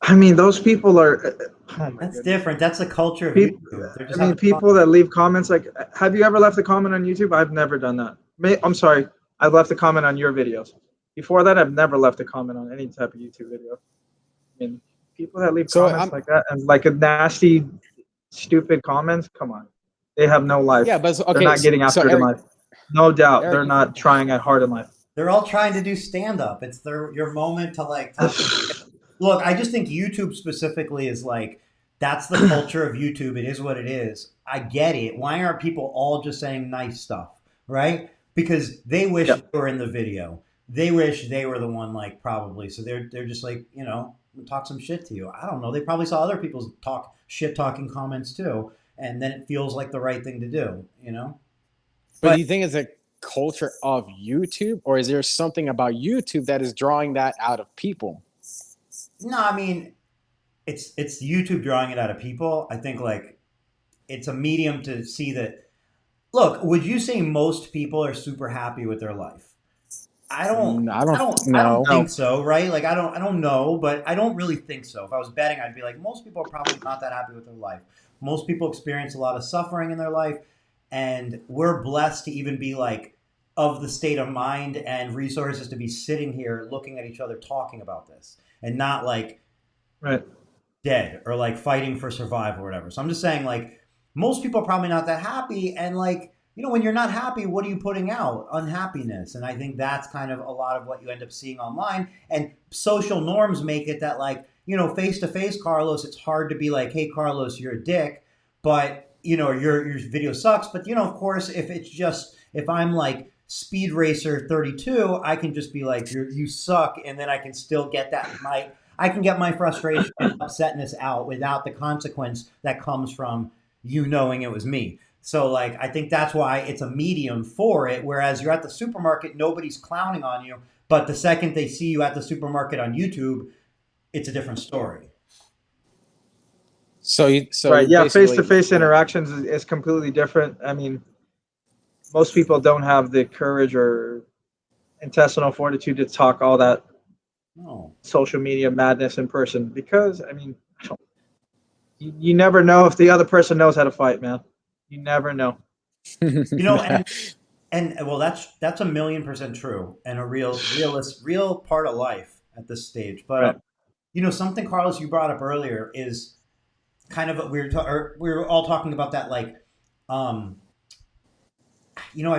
I mean, those people are. Oh my That's goodness. different. That's the culture of People, YouTube. They're I just mean, having fun. people that leave comments like, have you ever left a comment on YouTube? I've never done that. I'm sorry, I've left a comment on your videos. Before that, I've never left a comment on any type of YouTube video. I mean, people that leave So comments like that and like a nasty, stupid comments, come on, they have no life. yeah, but They're okay, not getting so after it in Eric, life. No doubt, they're Eric, not trying at hard in life. They're all trying to do stand up. It's your moment to like talk. Look, I just think YouTube specifically is like that's the culture of YouTube. It is what it is. I get it. Why aren't people all just saying nice stuff, right? Because they wish Yep. they were in the video. They wish they were the one, like probably. So they're just like, talk some shit to you. I don't know. They probably saw other people's shit talking comments too, and then it feels like the right thing to do. but But do you think it's a culture of YouTube, or is there something about YouTube that is drawing that out of people? no, I mean, it's YouTube drawing it out of people. I think like it's a medium to see that. Look, would you say most people are super happy with their life? I don't. I I don't don't. I don't know. think so, right? Like I don't. I don't know, but I don't really think so. If I was betting, I'd be like, most people are probably not that happy with their life. Most people experience a lot of suffering in their life, and we're blessed to even be like of the state of mind and resources to be sitting here looking at each other talking about this, and not like Right. dead or like fighting for survival or whatever. So I'm just saying like most people are probably not that happy, and like when you're not happy, what are you putting out? Unhappiness. And I think that's kind of a lot of what you end up seeing online, and social norms make it that like face to face, Carlos, it's hard to be like, hey Carlos, you're a dick, but your video sucks. But of course, if I'm like Speed Racer 32, I can just be like, you suck, and then I can still get I can get my frustration and upsetness out without the consequence that comes from knowing it was me. So like I think that's why it's a medium for it. Whereas you're at the supermarket, nobody's clowning on you, but the second they see you at the supermarket on YouTube, it's a different story. So Right. Yeah. Face basically, to face interactions is completely different. I mean, most people don't have the courage or intestinal fortitude to talk all that No. social media madness in person because, I mean, you never know if the other person knows how to fight, man. You never know. And well, that's 1,000,000% true and a real part of life at this stage. But Right. Something, Carlos, you brought up earlier is kind of we were all talking about that like I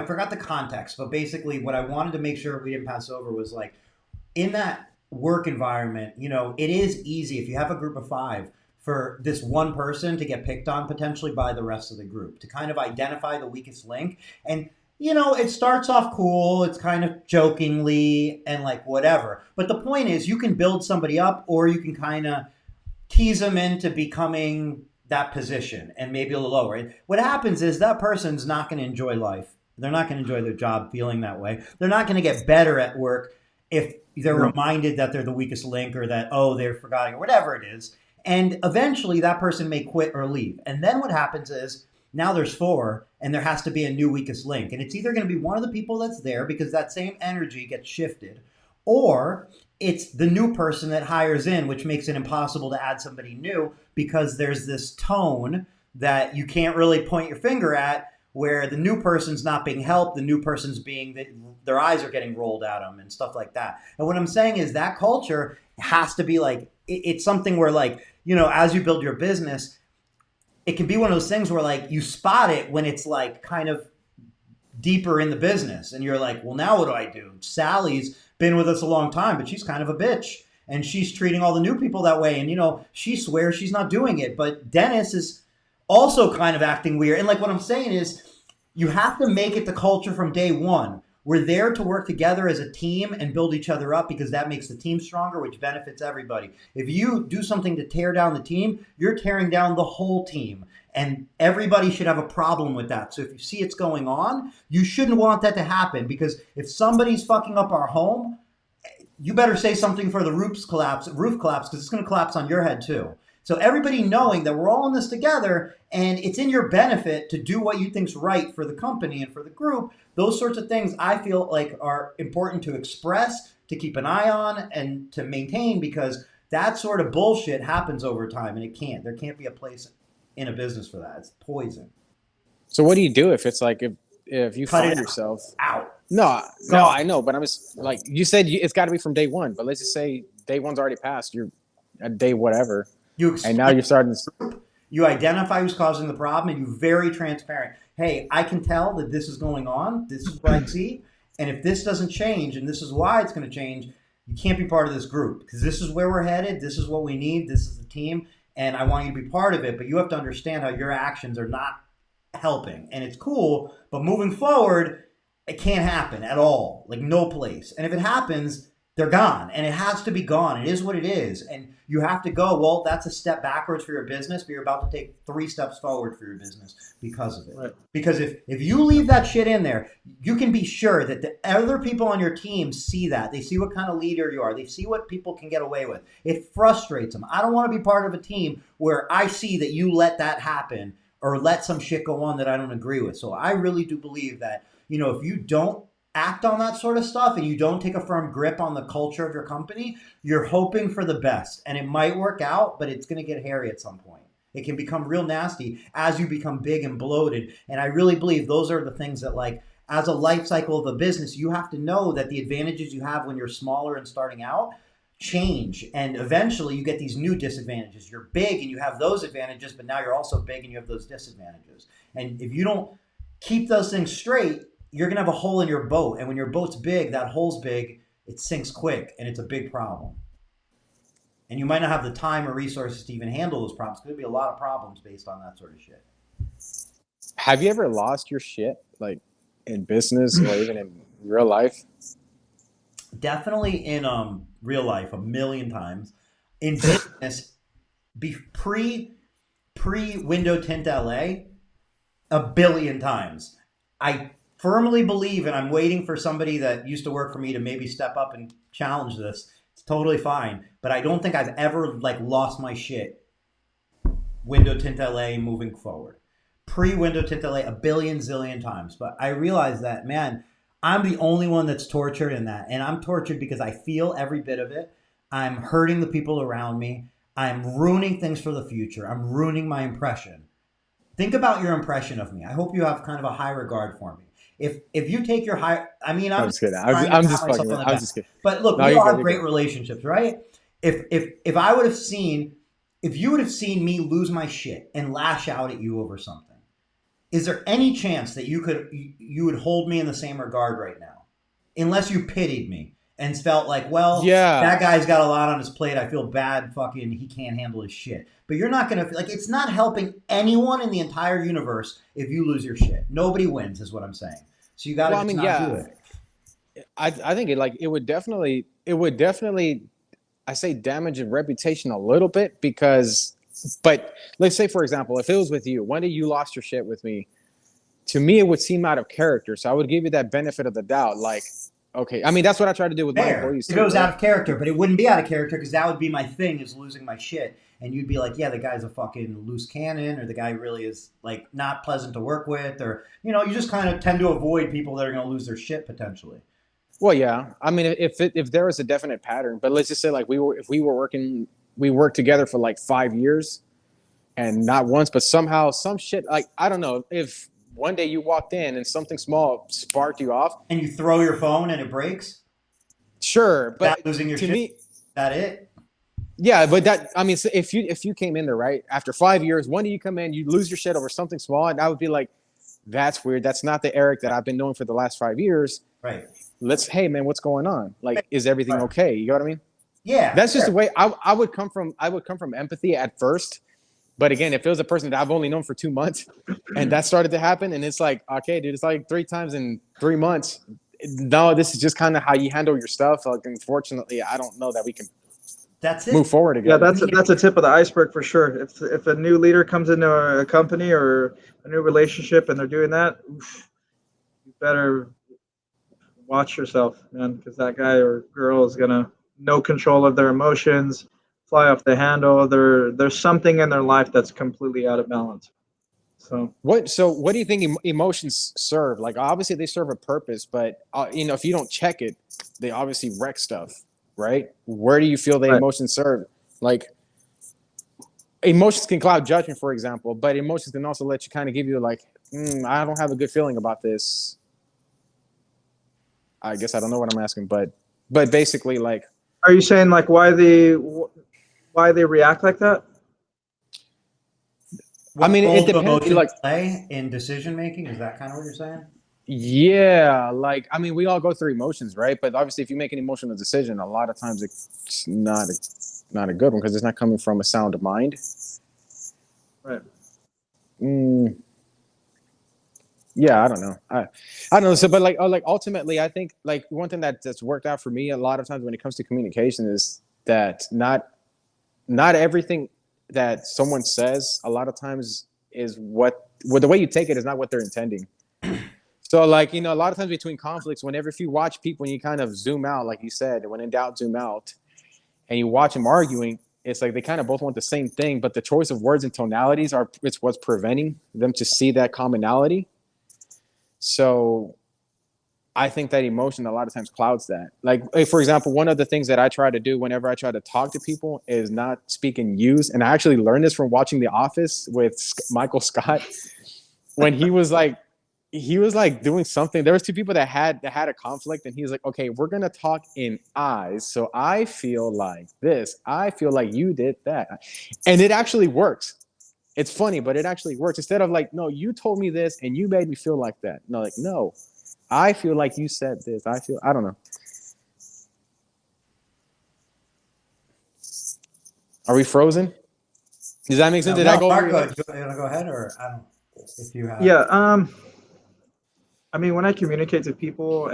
forgot the context, but basically what I wanted to make sure we didn't pass over was like in that work environment, it is easy if you have a group of 5 for this one person to get picked on potentially by the rest of the group, to kind of identify the weakest link. And it starts off cool, it's kind of jokingly and like whatever. But the point is you can build somebody up, or you can kind of tease them into becoming that position and maybe a little lower. And what happens is that person's not going to enjoy life. They're not going to enjoy their job feeling that way. They're not going to get better at work if they're reminded that they're the weakest link, or that, they're forgotten, or whatever it is. And eventually that person may quit or leave. And then what happens is now there's 4 and there has to be a new weakest link. And it's either going to be one of the people that's there because that same energy gets shifted, or it's the new person that hires in, which makes it impossible to add somebody new because there's this tone that you can't really point your finger at where the new person's not being helped, the new person's being their eyes are getting rolled at them and stuff like that. And what I'm saying is that culture has to be like it's something where like, you know, as you build your business, it can be one of those things where like you spot it when it's like kind of deeper in the business and you're like, well, now what do I do? Sally's been with us a long time, but she's kind of a bitch and she's treating all the new people that way. And, you know, she swears she's not doing it, but Dennis is also kind of acting weird. And like what I'm saying is you have to make it the culture from day one. We're there to work together as a team and build each other up because that makes the team stronger, which benefits everybody. If you do something to tear down the team, you're tearing down the whole team. And everybody should have a problem with that. So if you see it's going on, you shouldn't want that to happen because if somebody's fucking up our home, you better say something for the roof collapse because it's going to collapse on your head too. So everybody knowing that we're all in this together and it's in your benefit to do what you think's right for the company and for the group, those sorts of things I feel like are important to express, to keep an eye on, and to maintain because that sort of bullshit happens over time and it can't. There can't be a place in a business for that. It's poison. So what do you do if it's like if you Cut find it yourself out? No, I know, but I'm just like you said, it's got to be from day one. But let's just say day one's already passed. You're at day whatever, and now you're starting to. You identify who's causing the problem, and you're very transparent. Hey, I can tell that this is going on. This is what I see, and if this doesn't change, and this is why it's going to change, you can't be part of this group because this is where we're headed. This is what we need. This is the team, and I want you to be part of it. But you have to understand how your actions are not helping, and it's cool. But moving forward, it can't happen at all. Like no place. And if it happens, they're gone. And it has to be gone. It is what it is. And you have to go, well, that's a step backwards for your business, but you're about to take 3 steps forward for your business because of it. Right. Because if you leave that shit in there, you can be sure that the other people on your team see that. They see what kind of leader you are. They see what people can get away with. It frustrates them. I don't want to be part of a team where I see that you let that happen or let some shit go on that I don't agree with. So I really do believe that, you know, if you don't act on that sort of stuff and you don't take a firm grip on the culture of your company, you're hoping for the best. And it might work out, but it's going to get hairy at some point. It can become real nasty as you become big and bloated. And I really believe those are the things that, like, as a life cycle of a business, you have to know that the advantages you have when you're smaller and starting out change. And eventually you get these new disadvantages. You're big and you have those advantages, but now you're also big and you have those disadvantages. And if you don't keep those things straight, you're going to have a hole in your boat. And when your boat's big, that hole's big, it sinks quick, and it's a big problem. And you might not have the time or resources to even handle those problems. There'll be a lot of problems based on that sort of shit. Have you ever lost your shit, like in business or even in real life? Definitely in real life, 1,000,000 times. In business, pre-Window Tint LA, 1,000,000,000 times. I firmly believe, and I'm waiting for somebody that used to work for me to maybe step up and challenge this. It's totally fine. But I don't think I've ever like lost my shit. Window Tint LA moving forward. Pre-Window Tint LA, 1,000,000,000 times. But I realize that, man, I'm the only one that's tortured in that. And I'm tortured because I feel every bit of it. I'm hurting the people around me. I'm ruining things for the future. I'm ruining my impression. Think about your impression of me. I hope you have kind of a high regard for me. If you take your high, I mean, I'm just kidding. I'm just fucking. I'm just kidding. But look, we all have great relationships, right? If I would have seen, if you would have seen me lose my shit and lash out at you over something, is there any chance that you would hold me in the same regard right now? Unless you pitied me and felt like, well, yeah, that guy's got a lot on his plate. I feel bad. Fucking, he can't handle his shit. But you're not gonna like. It's not helping anyone in the entire universe if you lose your shit. Nobody wins, is what I'm saying. So you got to do it. I think it would definitely I say damage your reputation a little bit because, but let's say for example, if it was with you, one day you lost your shit with me, to me it would seem out of character. So I would give you that benefit of the doubt, like, okay, I mean that's what I try to do with my employees too. If it was out of character, but it wouldn't be out of character because that would be my thing is losing my shit. And you'd be like, yeah, the guy's a fucking loose cannon, or the guy really is like not pleasant to work with, or, you know, you just kind of tend to avoid people that are going to lose their shit potentially. Well, yeah. I mean, if there was a definite pattern, but let's just say like we worked together for like 5 years and not once, but somehow some shit, like, I don't know, if one day you walked in and something small sparked you off. And you throw your phone and it breaks. Sure, but That losing your to shit. me, That it. yeah, but that, I mean, so if you came in there, right, after 5 years, one day you come in, you lose your shit over something small, and I would be like, that's weird. That's not the Eric that I've been knowing for the last 5 years. Right. Hey man, what's going on? Like, is everything okay? You know what I mean? Yeah. That's just sure. the way I would come from. I would come from empathy at first, but again, if it was a person that I've only known for 2 months, and that started to happen, and it's like, okay, dude, it's like 3 times in 3 months. No, this is just kind of how you handle your stuff. Like, unfortunately, I don't know that we can That's it. move forward Yeah, together. that's a tip of the iceberg for sure. If a new leader comes into a company or a new relationship and they're doing that, oof, you better watch yourself, man, because that guy or girl is gonna no control of their emotions, fly off the handle. There's something in their life that's completely out of balance. So What do you think emotions serve? Like, obviously they serve a purpose, but if you don't check it, they obviously wreck stuff, right? Where do you feel the right. emotions serve? Like, emotions can cloud judgment, for example, but emotions can also let you kind of give you like, I don't have a good feeling about this. I guess I don't know what I'm asking, but basically, like, Are you saying like why they react like that? What I mean, role it do depends. emotions Like, play in decision making? Is that kind of what you're saying? yeah, like, I mean, we all go through emotions, right? But obviously, if you make an emotional decision, a lot of times it's not a good one because it's not coming from a sound mind. Right. Yeah, I don't know. I don't know. So, but like ultimately, I think like one thing that's worked out for me a lot of times when it comes to communication is that not everything that someone says a lot of times is the way you take it is not what they're intending. So, like, a lot of times between conflicts, whenever if you watch people and you kind of zoom out, like you said, when in doubt, zoom out, and you watch them arguing, it's like they kind of both want the same thing, but the choice of words and tonalities it's what's preventing them to see that commonality. So I think that emotion a lot of times clouds that. Like, for example, one of the things that I try to do whenever I try to talk to people is not speak in yous. And I actually learned this from watching The Office with Michael Scott when he was like doing something. There was two people that had a conflict, and he was like, okay, we're gonna talk in I's. So I feel like this. I feel like you did that. And it actually works. It's funny, but it actually works. Instead of like, no, you told me this and you made me feel like that. No, like, no, I feel like you said this. I don't know. Are we frozen? Does that make sense? Did I go over your Marco, head? do you want to go ahead, or I don't? If you have. Yeah. I mean, when I communicate to people,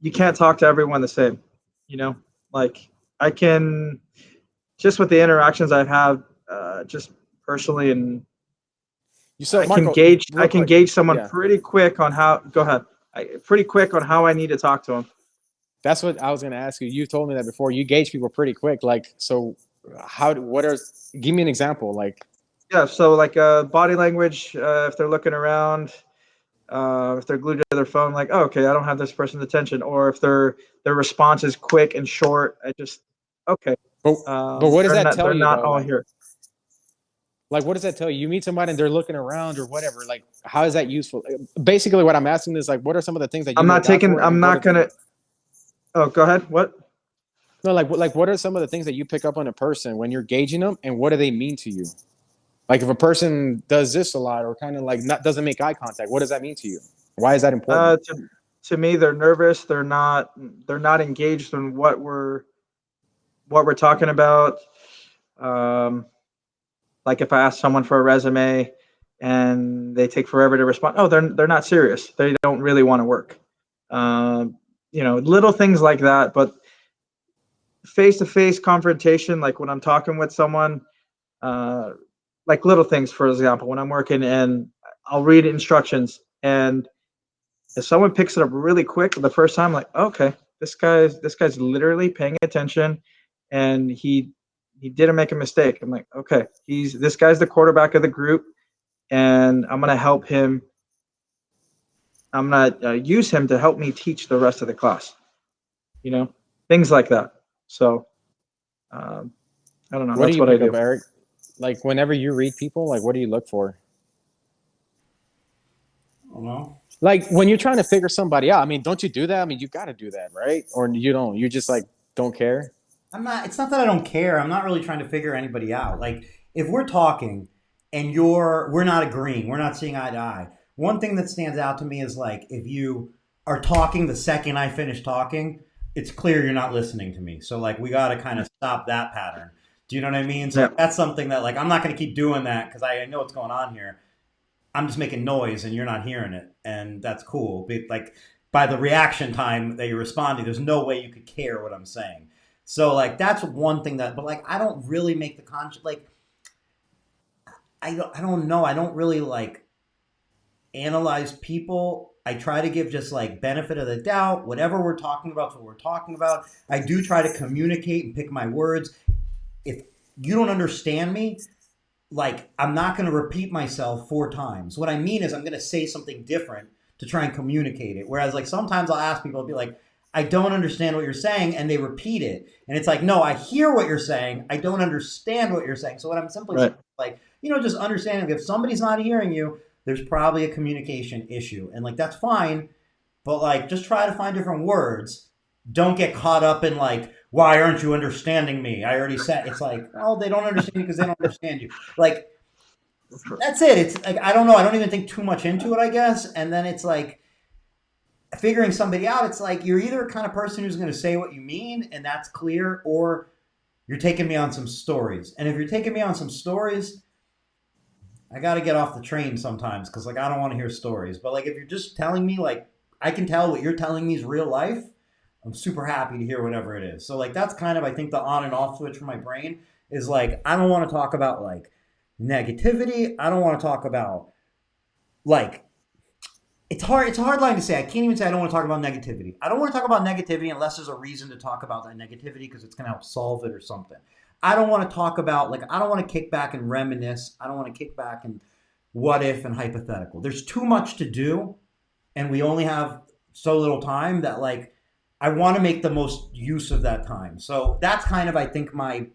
you can't talk to everyone the same. You know, like I can just with the interactions I've had, just personally, and So Marco, I real can quick. gauge someone Yeah. pretty quick on how. Go ahead. Pretty quick on how I need to talk to them. That's what I was going to ask you. You told me that before. You gauge people pretty quick. Like, so give me an example. Like, Yeah. So like body language, if they're looking around, if they're glued to their phone, like, oh, okay, I don't have this person's attention, or if their response is quick and short, I just okay. but what does that tell They're you not though? all here. Like, what does that tell you? You meet somebody and they're looking around or whatever. Like, how is that useful? Basically, what I'm asking is like, what are some of the things that you I'm not look out taking. for, I'm and what not are gonna. Oh, go ahead. What? no, like what are some of the things that you pick up on a person when you're gauging them, and what do they mean to you? Like, if a person does this a lot or kind of like doesn't make eye contact, what does that mean to you? Why is that important? To me, they're nervous. They're not. They're not engaged in what we're talking about. Um, like if I ask someone for a resume and they take forever to respond, oh, they're not serious. They don't really want to work. Little things like that. But face-to-face confrontation, like when I'm talking with someone, uh, like little things, for example, when I'm working and I'll read instructions, and if someone picks it up really quick the first time, like, okay, this guy's literally paying attention, and he didn't make a mistake. I'm like, okay, this guy's the quarterback of the group, and I'm gonna help him. I'm gonna use him to help me teach the rest of the class. You know, things like that. So I don't know. What do That's you what I pick up, do. Eric? Like, whenever you read people, like, what do you look for? You know? Like when you're trying to figure somebody out, I mean, don't you do that? I mean, you got to do that, right? Or you don't. You just like don't care. It's not that I don't care. I'm not really trying to figure anybody out. Like if we're talking and we're not agreeing, we're not seeing eye to eye. One thing that stands out to me is like if you are talking the second I finish talking, it's clear you're not listening to me. So like we got to kind of stop that pattern. Do you know what I mean? So that's something that like I'm not going to keep doing that because I know what's going on here. I'm just making noise and you're not hearing it, and that's cool. But like by the reaction time that you're responding, there's no way you could care what I'm saying. So like that's one thing that, but like I don't really make the conscious like I don't know. I don't really like analyze people. I try to give just like benefit of the doubt. Whatever we're talking about, what we're talking about. I do try to communicate and pick my words. If you don't understand me, like I'm not going to repeat myself 4 times. What I mean is I'm going to say something different to try and communicate it. Whereas like sometimes I'll ask people, I'll be like, I don't understand what you're saying, and they repeat it. And it's like, no, I hear what you're saying. I don't understand what you're saying. So what I'm simply saying is like, just understanding if somebody's not hearing you, there's probably a communication issue. And like, that's fine. But like, just try to find different words. Don't get caught up in like, why aren't you understanding me? I already said, it's like, oh, they don't understand you because they don't understand you. Like, that's it. It's like, I don't know. I don't even think too much into it, I guess. And then it's like, figuring somebody out, it's like you're either a kind of person who's going to say what you mean, and that's clear, or you're taking me on some stories. And if you're taking me on some stories, I got to get off the train sometimes because like I don't want to hear stories. But like if you're just telling me like I can tell what you're telling me is real life, I'm super happy to hear whatever it is. So like that's kind of I think the on and off switch for my brain is like I don't want to talk about like negativity. I don't want to talk about like it's a hard line to say. I can't even say I don't want to talk about negativity. I don't want to talk about negativity unless there's a reason to talk about that negativity because it's going to help solve it or something. I don't want to talk about, like, I don't want to kick back and reminisce. I don't want to kick back and what if and hypothetical. There's too much to do, and we only have so little time that, like, I want to make the most use of that time. So that's kind of, I think, my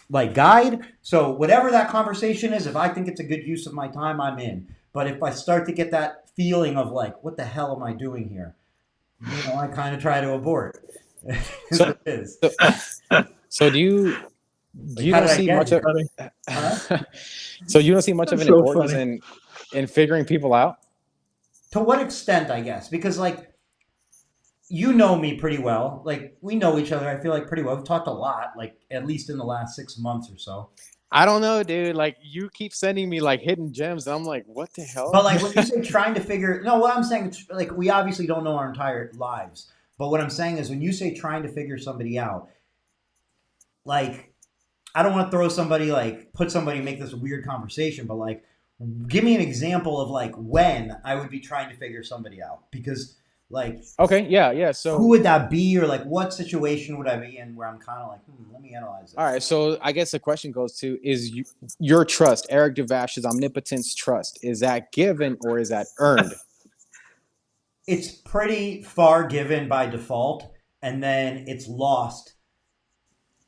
like guide. So whatever that conversation is, if I think it's a good use of my time, I'm in. But if I start to get that feeling of like, what the hell am I doing here? I kind of try to abort. So, so do you don't see much of so you don't see much of an importance in figuring people out? To what extent, I guess? Because like you know me pretty well. Like we know each other, I feel like pretty well. We've talked a lot, like at least in the last 6 months or so. I don't know, dude. Like you keep sending me like hidden gems. And I'm like, what the hell? But like when you say trying to figure, no, what I'm saying, like we obviously don't know our entire lives. But what I'm saying is when you say trying to figure somebody out, like I don't want to throw somebody like put somebody make this a weird conversation, but like give me an example of like when I would be trying to figure somebody out because. Like okay, yeah. So who would that be, or like what situation would I be in where I'm kind of like, let me analyze this. All right, so I guess the question goes to is your trust, Eric Devash's omnipotence trust, is that given or is that earned? It's pretty far given by default, and then it's lost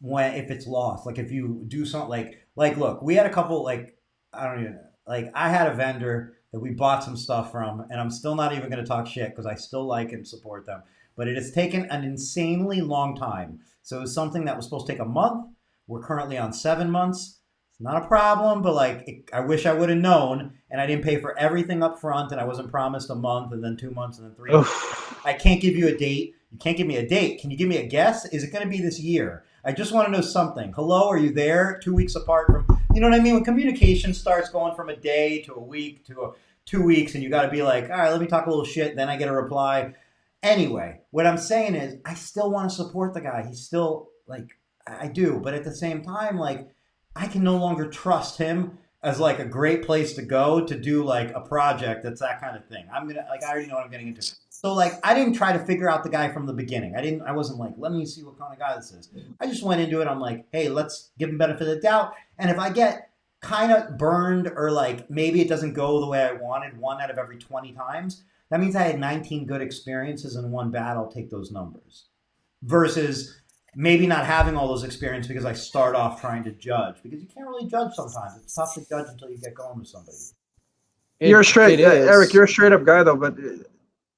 if it's lost. Like if you do something like look, we had a couple like I don't even like I had a vendor that we bought some stuff from, and I'm still not even going to talk shit because I still like and support them. But it has taken an insanely long time. So it was something that was supposed to take a month. We're currently on 7 months. It's not a problem, but like I wish I would have known, and I didn't pay for everything up front, and I wasn't promised a month, and then 2 months, and then 3 months. I can't give you a date. You can't give me a date. Can you give me a guess? Is it going to be this year? I just want to know something. Hello, are you there? 2 weeks apart from, you know what I mean? When communication starts going from a day to a week to 2 weeks, and you got to be like, all right, let me talk a little shit. Then I get a reply. Anyway, what I'm saying is I still want to support the guy. He's still like, I do. But at the same time, like I can no longer trust him as like a great place to go to do like a project that's that kind of thing. I already know what I'm getting into. So like I didn't try to figure out the guy from the beginning. I wasn't like, let me see what kind of guy this is. I just went into it. I'm like, hey, let's give him benefit of the doubt. And if I get kind of burned or like maybe it doesn't go the way I wanted 1 out of every 20 times, that means I had 19 good experiences and 1 bad. I'll take those numbers. Versus maybe not having all those experiences because I start off trying to judge. Because you can't really judge sometimes. It's tough to judge until you get going with somebody. You're straight, it Eric. is. You're a straight up guy though. But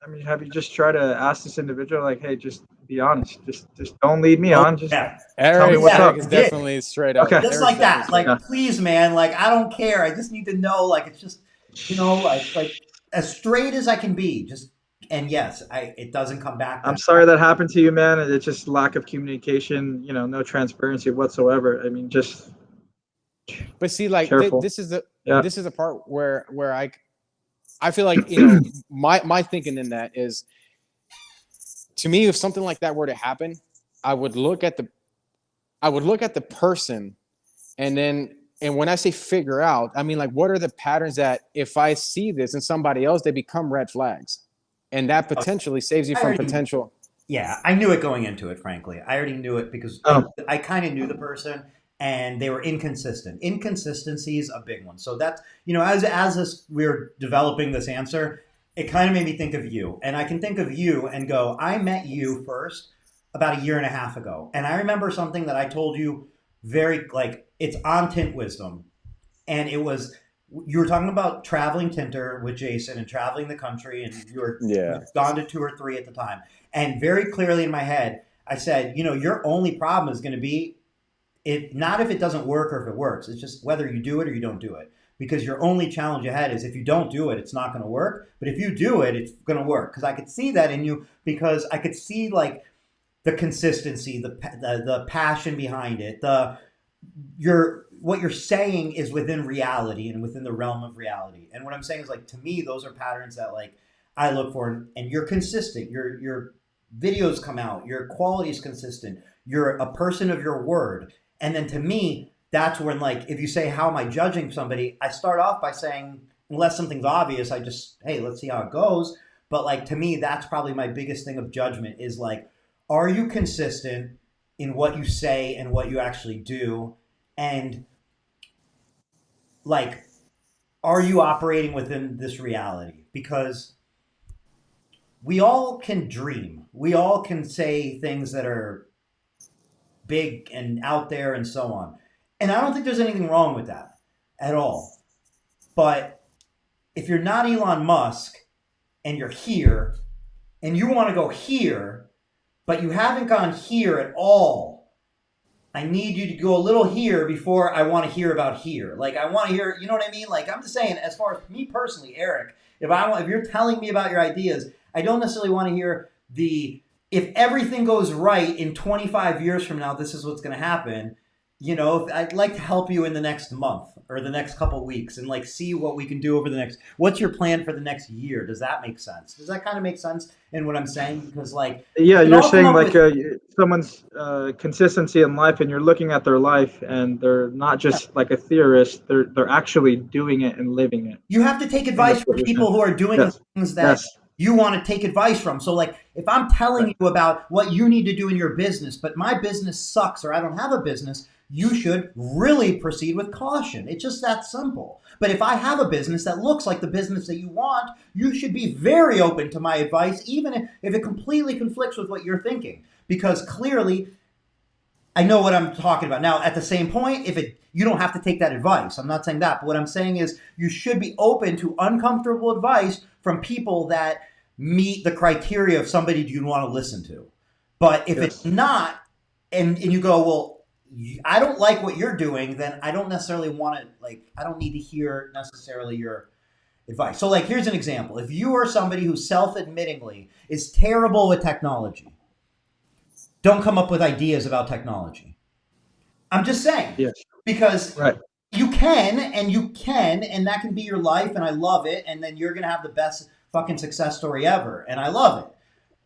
I mean, have you just tried to ask this individual, like, hey, just be honest. Just don't lead me Oh on. Just yeah, tell me Eric what's yeah, up. Eric is I did. definitely straight up. Okay. Just Eric's like definitely that. straight Like, up. Yeah. please, man. Like, I don't care. I just need to know. Like, it's just, like as straight as I can be. Just and yes, it doesn't come back I'm that. sorry that happened to you, man. It's just lack of communication. No transparency whatsoever. I mean, just But see, like careful. this is the Yeah. this is the part where I feel like my thinking in that is, to me, if something like that were to happen, I would look at the person, and when I say figure out, I mean, like, what are the patterns that if I see this in somebody else, they become red flags, and that potentially saves you I from already, potential. yeah, I knew it going into it. Frankly, I already knew it because Oh, I kind of knew the person, and they were inconsistent. Inconsistency is a big one. So that's as this, we were developing this answer, it kind of made me think of you, and I can think of you and go, I met you first about a year and a half ago, and I remember something that I told you very like it's on Tint Wisdom, and it was you were talking about traveling tinter with Jason and traveling the country, and Yeah. you'd gone to 2 or 3 at the time. And very clearly in my head, I said, your only problem is going to be it, not if it doesn't work or if it works. It's just whether you do it or you don't do it. Because your only challenge ahead is if you don't do it, it's not going to work. But if you do it, it's going to work. Because I could see that in you. Because I could see like the consistency, the passion behind it, what you're saying is within reality and within the realm of reality. And what I'm saying is, like, to me, those are patterns that like I look for, and you're consistent. Your videos come out, your quality is consistent. You're a person of your word. And then to me, that's when, like, if you say, how am I judging somebody? I start off by saying, unless something's obvious, I just, hey, let's see how it goes. But like, to me, that's probably my biggest thing of judgment is like, are you consistent in what you say and what you actually do? And like, are you operating within this reality? Because we all can dream. We all can say things that are big and out there and so on. And I don't think there's anything wrong with that at all. But if you're not Elon Musk and you're here and you want to go here, but you haven't gone here at all, I need you to go a little here before I want to hear about here. Like, I want to hear, you know what I mean? Like, I'm just saying, as far as me personally, Eric, if you're telling me about your ideas, I don't necessarily want to hear if everything goes right in 25 years from now, this is what's going to happen. I'd like to help you in the next month or the next couple of weeks and like see what we can do over what's your plan for the next year? Does that make sense? Does that kind of make sense in what I'm saying? Because like, yeah, you're saying like with, someone's consistency in life, and you're looking at their life, and they're not just like a theorist. They're actually doing it and living it. you have to take I think advice that's what from you're people saying. who are doing Yes. the things that Yes. you want to take advice from. So like, if I'm telling Right. you about what you need to do in your business, but my business sucks or I don't have a business, you should really proceed with caution. It's just that simple. But if I have a business that looks like the business that you want, you should be very open to my advice, even if it completely conflicts with what you're thinking. Because clearly, I know what I'm talking about. Now, at the same point, you don't have to take that advice. I'm not saying that. But what I'm saying is you should be open to uncomfortable advice from people that meet the criteria of somebody you want to listen to. But if it's not, and you go, well, I don't like what you're doing, then I don't necessarily want to, like, I don't need to hear necessarily your advice. So like, here's an example. If you are somebody who self-admittingly is terrible with technology, don't come up with ideas about technology. I'm just saying. Yes. Because Right. you can, and that can be your life, and I love it, and then you're going to have the best fucking success story ever, and I love it.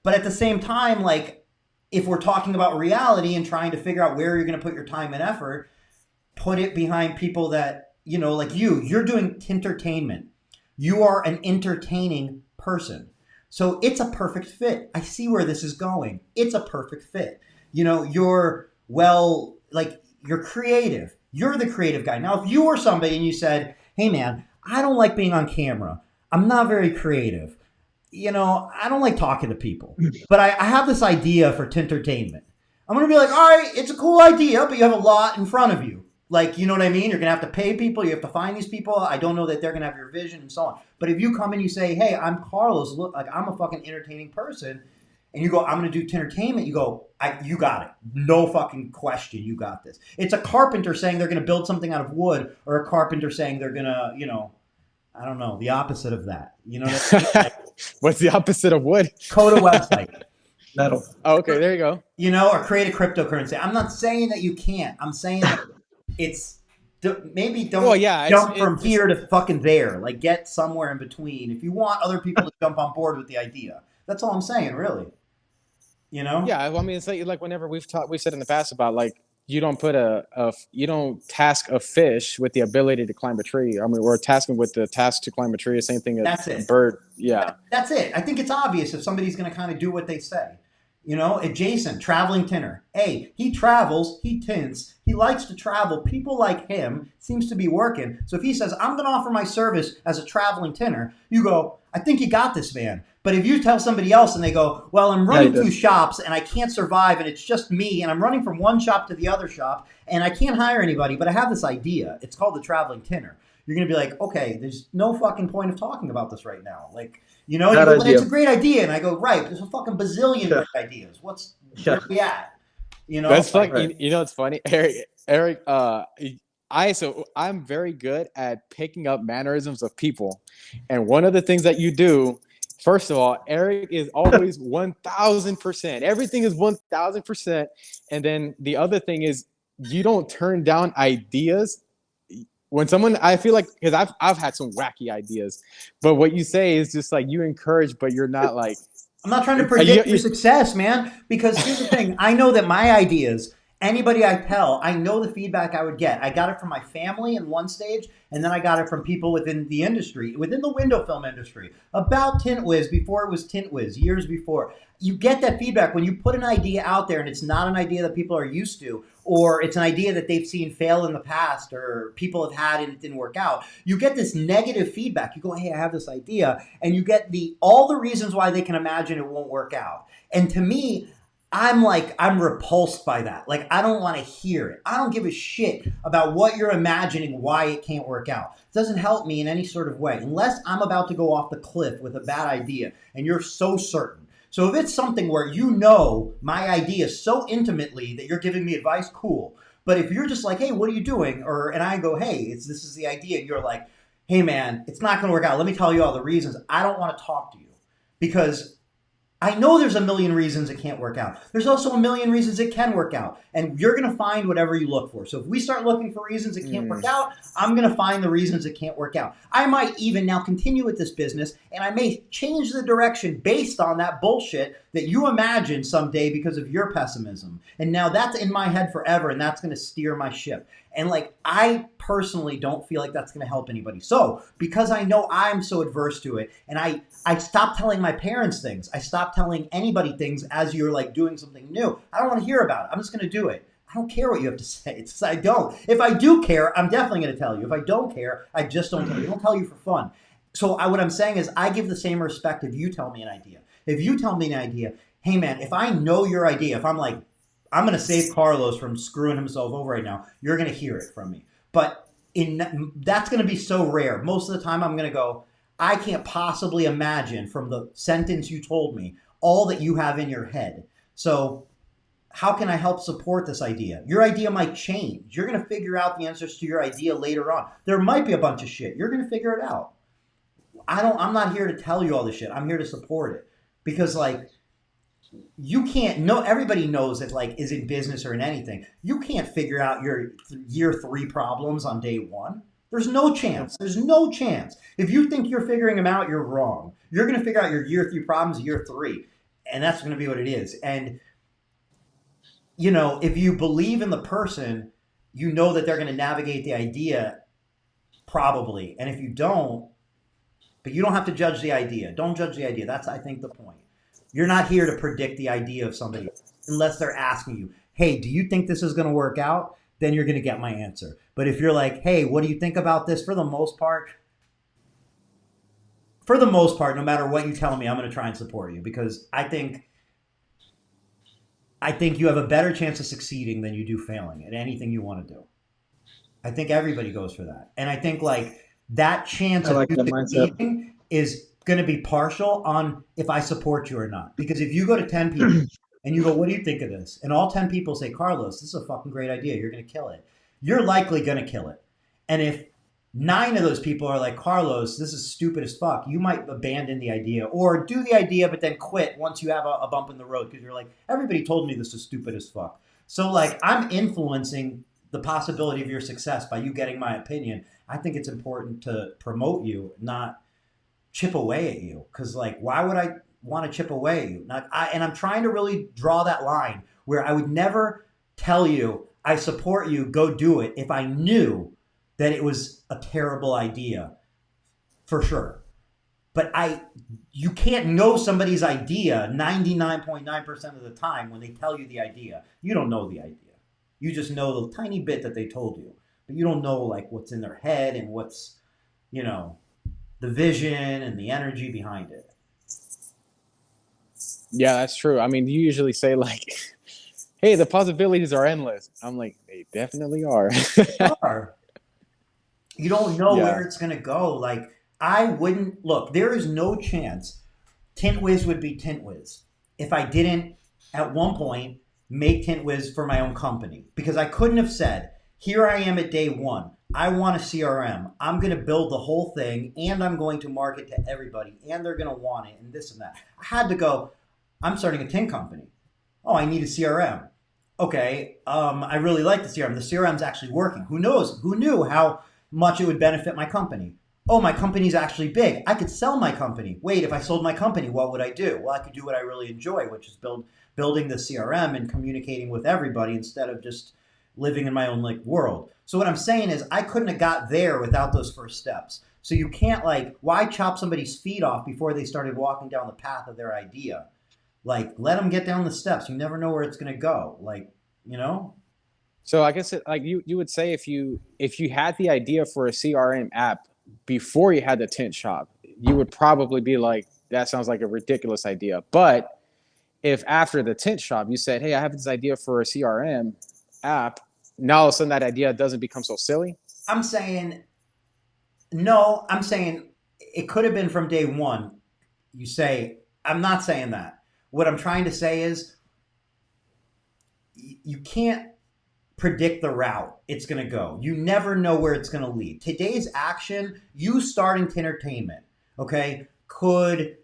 But at the same time, like, if we're talking about reality and trying to figure out where you're going to put your time and effort, put it behind people that, like you're doing Tintertainment. You are an entertaining person. So it's a perfect fit. I see where this is going. It's a perfect fit. You're you're creative. You're the creative guy. Now, if you were somebody and you said, hey man, I don't like being on camera. I'm not very creative. I don't like talking to people, but I have this idea for Tintertainment. I'm going to be like, all right, it's a cool idea, but you have a lot in front of you. Like, you know what I mean? You're going to have to pay people. You have to find these people. I don't know that they're going to have your vision and so on. But if you come and you say, hey, I'm Carlos, look, like I'm a fucking entertaining person, and you go, I'm going to do Tintertainment, you go, you got it. No fucking question. You got this. It's a carpenter saying they're going to build something out of wood, or a carpenter saying they're going to, you know, I don't know, the opposite of that. You know what I mean? Like, What's the opposite of wood? code a website. Metal. Oh, okay, there you go. You know, or create a cryptocurrency. I'm not saying that you can't. I'm saying that it's maybe don't jump from here to fucking there. Like, get somewhere in between. If you want other people to jump on board with the idea, that's all I'm saying, really. You know? Yeah, well, I mean, it's like whenever we've said in the past about like you don't put you don't task a fish with the ability to climb a tree. I mean, we're tasking with the task to climb a tree. The same thing as a bird. Yeah, that's it. I think it's obvious if somebody's going to kind of do what they say. You know, Jason, traveling tinner. Hey, he travels, he tints, he likes to travel. People like him seems to be working. So if he says, I'm going to offer my service as a traveling tinner, you go, I think you got this, man. But if you tell somebody else and they go, well, I'm running two shops and I can't survive and it's just me and I'm running from one shop to the other shop and I can't hire anybody, but I have this idea. It's called the traveling tinner. You're going to be like, okay, there's no fucking point of talking about this right now. Like, you know, it's a great idea. And I go, right, there's a fucking bazillion great ideas. Where we at? You know? That's funny. Right. You know, it's funny. Eric, I'm very good at picking up mannerisms of people. And one of the things that you do, first of all, Eric is always 1,000%. Everything is 1,000%. And then the other thing is you don't turn down ideas. When someone, I feel like, because I've had some wacky ideas, but what you say is just like you encourage, but you're not like. I'm not trying to predict your success, man, because here's the thing. I know that my ideas, anybody I tell, I know the feedback I would get. I got it from my family in one stage, and then I got it from people within the industry, within the window film industry, about Tint Wiz before it was Tint Wiz, years before. You get that feedback when you put an idea out there and it's not an idea that people are used to, or it's an idea that they've seen fail in the past or people have had and it didn't work out. You get this negative feedback. You go, hey, I have this idea. And you get all the reasons why they can imagine it won't work out. And to me, I'm repulsed by that. Like, I don't want to hear it. I don't give a shit about what you're imagining, why it can't work out. It doesn't help me in any sort of way, unless I'm about to go off the cliff with a bad idea and you're so certain. So if it's something where you know my idea so intimately that you're giving me advice, cool. But if you're just like, hey, what are you doing? And I go, hey, this is the idea. And you're like, hey, man, it's not going to work out. Let me tell you all the reasons. I don't want to talk to you because I know there's a million reasons it can't work out. There's also a million reasons it can work out. And you're going to find whatever you look for. So if we start looking for reasons it can't work out, I'm going to find the reasons it can't work out. I might even now continue with this business and I may change the direction based on that bullshit that you imagine someday because of your pessimism. And now that's in my head forever and that's going to steer my ship. And like, I personally don't feel like that's going to help anybody. So because I know I'm so adverse to it and I stopped telling my parents things. I stopped telling anybody things as you're like doing something new. I don't want to hear about it. I'm just going to do it. I don't care what you have to say. It's just, I don't. If I do care, I'm definitely going to tell you. If I don't care, I just don't tell you. I don't tell you for fun. So what I'm saying is I give the same respect if you tell me an idea. If you tell me an idea, hey man, if I know your idea, if I'm like, I'm going to save Carlos from screwing himself over right now, you're going to hear it from me. But that's going to be so rare. Most of the time I'm going to go, I can't possibly imagine from the sentence you told me all that you have in your head. So how can I help support this idea? Your idea might change. You're going to figure out the answers to your idea later on. There might be a bunch of shit. You're going to figure it out. I'm not here to tell you all this shit. I'm here to support it. Because like, you can't know, everybody knows that like is in business or in anything. You can't figure out your year 3 problems on day 1. There's no chance. There's no chance. If you think you're figuring them out, you're wrong. You're going to figure out your year 3 problems year 3. And that's going to be what it is. And, you know, if you believe in the person, you know that they're going to navigate the idea probably. And if you don't, but you don't have to judge the idea. Don't judge the idea. That's, I think, the point. You're not here to predict the idea of somebody unless they're asking you, hey, do you think this is going to work out? Then you're going to get my answer. But if you're like, hey, what do you think about this? For the most part, no matter what you tell me, I'm going to try and support you because I think you have a better chance of succeeding than you do failing at anything you want to do. I think everybody goes for that. And I think like that chance I of like you that mindset. succeeding is going to be partial on if I support you or not. Because if you go to 10 people and you go, what do you think of this? And all 10 people say, Carlos, this is a fucking great idea. You're going to kill it. You're likely going to kill it. And if 9 of those people are like, Carlos, this is stupid as fuck, you might abandon the idea or do the idea, but then quit once you have a bump in the road because you're like, everybody told me this is stupid as fuck. So like I'm influencing the possibility of your success by you getting my opinion. I think it's important to promote you, not chip away at you. Because like, why would I want to chip away at you? And I'm trying to really draw that line where I would never tell you I support you, go do it if I knew that it was a terrible idea, for sure. But you can't know somebody's idea 99.9% of the time when they tell you the idea. You don't know the idea. You just know the tiny bit that they told you, but you don't know like what's in their head and what's, you know, the vision and the energy behind it. Yeah, that's true. I mean, you usually say like, hey, the possibilities are endless. I'm like, they definitely are. You don't know Yeah. where it's going to go. Like I wouldn't look, there is no chance Tint Wiz would be Tint Wiz if I didn't at one point make Tint Wiz for my own company, because I couldn't have said, here I am at day one. I want a CRM. I'm going to build the whole thing and I'm going to market to everybody and they're going to want it and this and that. I had to go, I'm starting a tint company. Oh, I need a CRM. Okay. I really like the CRM. The CRM's actually working. Who knows? Who knew how much it would benefit my company? Oh, my company's actually big. I could sell my company. Wait, if I sold my company, what would I do? Well, I could do what I really enjoy, which is building the CRM and communicating with everybody instead of just living in my own like world. So what I'm saying is I couldn't have got there without those first steps. So you can't like, why chop somebody's feet off before they started walking down the path of their idea? Like, let them get down the steps. You never know where it's going to go. Like, you know? So I guess like you would say if you had the idea for a CRM app before you had the tint shop, you would probably be like, that sounds like a ridiculous idea. But if after the tint shop you said, hey, I have this idea for a CRM app, now all of a sudden that idea doesn't become so silly? I'm saying, no, I'm saying it could have been from day one. You say, I'm not saying that. What I'm trying to say is you can't predict the route it's going to go. You never know where it's going to lead. Today's action, you starting Tintertainment, okay, could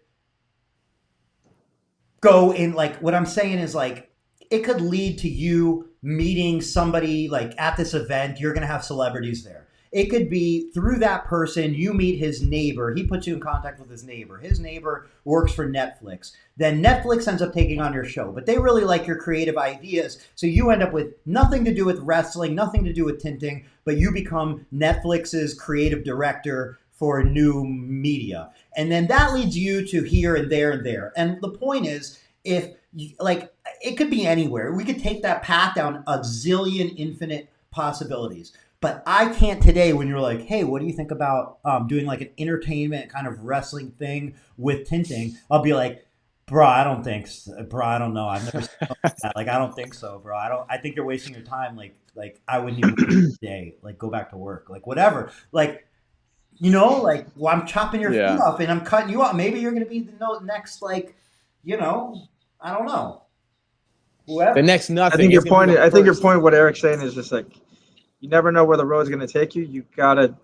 go in like, what I'm saying is like, it could lead to you meeting somebody like at this event. You're going to have celebrities there. It could be through that person, you meet his neighbor. He puts you in contact with his neighbor. His neighbor works for Netflix. Then Netflix ends up taking on your show, but they really like your creative ideas. So you end up with nothing to do with wrestling, nothing to do with tinting, but you become Netflix's creative director for new media. And then that leads you to here and there and there. And the point is, if like, it could be anywhere. We could take that path down a zillion infinite possibilities. But I can't today when you're like, hey, what do you think about doing like an entertainment kind of wrestling thing with tinting? I'll be like, bro, I don't think so. Bro, I don't know. I've never seen that. Like, I don't think so, bro. I think you're wasting your time. Like I wouldn't even waste a day. Like, go back to work. Like, whatever. Like, you know, like, well, I'm chopping your feet off and I'm cutting you off. Maybe you're going to be the next, like, you know, I don't know. Whoever. The next nothing. I think your point, what Eric's saying is just like, you never know where the road's going to take you. You gotta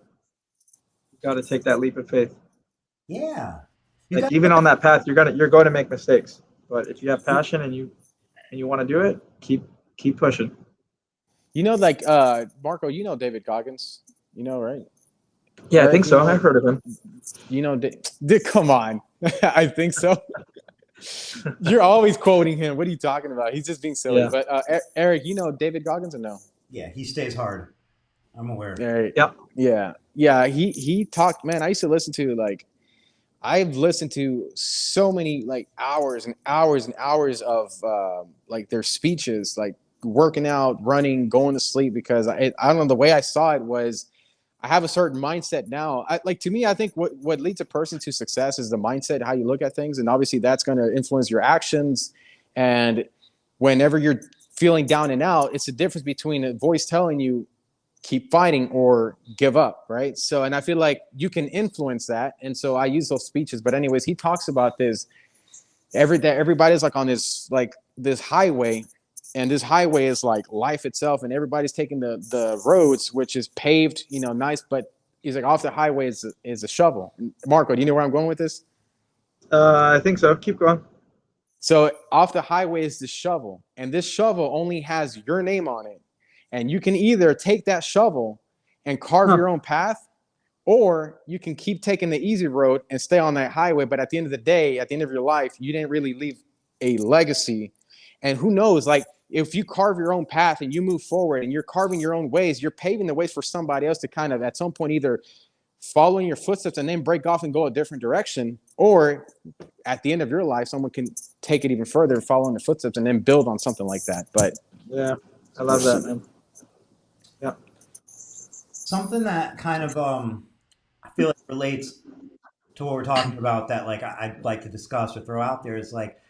take that leap of faith. Yeah. Like even on that path, you're going to make mistakes. But if you have passion and you want to do it, keep pushing. You know, like Marco, you know David Goggins, you know, right? Yeah, I think so. I've heard of him. You know, come on. I think so. You're always quoting him. What are you talking about? He's just being silly. Yeah. But Eric, you know David Goggins or no? Yeah, he stays hard. I'm aware. Yep. Yeah. He talked, man. I used to listen to like, I've listened to so many like hours and hours and hours of like their speeches, like working out, running, going to sleep, because I don't know, the way I saw it was I have a certain mindset now. To me, I think what leads a person to success is the mindset, how you look at things. And obviously that's going to influence your actions. And whenever you're feeling down and out, it's the difference between a voice telling you, keep fighting or give up, right? So, and I feel like you can influence that. And so I use those speeches. But anyways, he talks about this that everybody's like on this highway, and this highway is like life itself, and everybody's taking the roads, which is paved, nice, but he's like off the highway is a shovel. Marco, do you know where I'm going with this? I think so. Keep going. So off the highway is the shovel, and this shovel only has your name on it. And you can either take that shovel and carve your own path, or you can keep taking the easy road and stay on that highway. But at the end of the day, at the end of your life, you didn't really leave a legacy. And who knows, like if you carve your own path and you move forward and you're carving your own ways, you're paving the ways for somebody else to kind of at some point either follow in your footsteps and then break off and go a different direction, or at the end of your life, someone can take it even further and follow in the footsteps and then build on something like that. But yeah, I love that, man. Yeah. Something that kind of I feel like relates to what we're talking about that like I'd like to discuss or throw out there is like,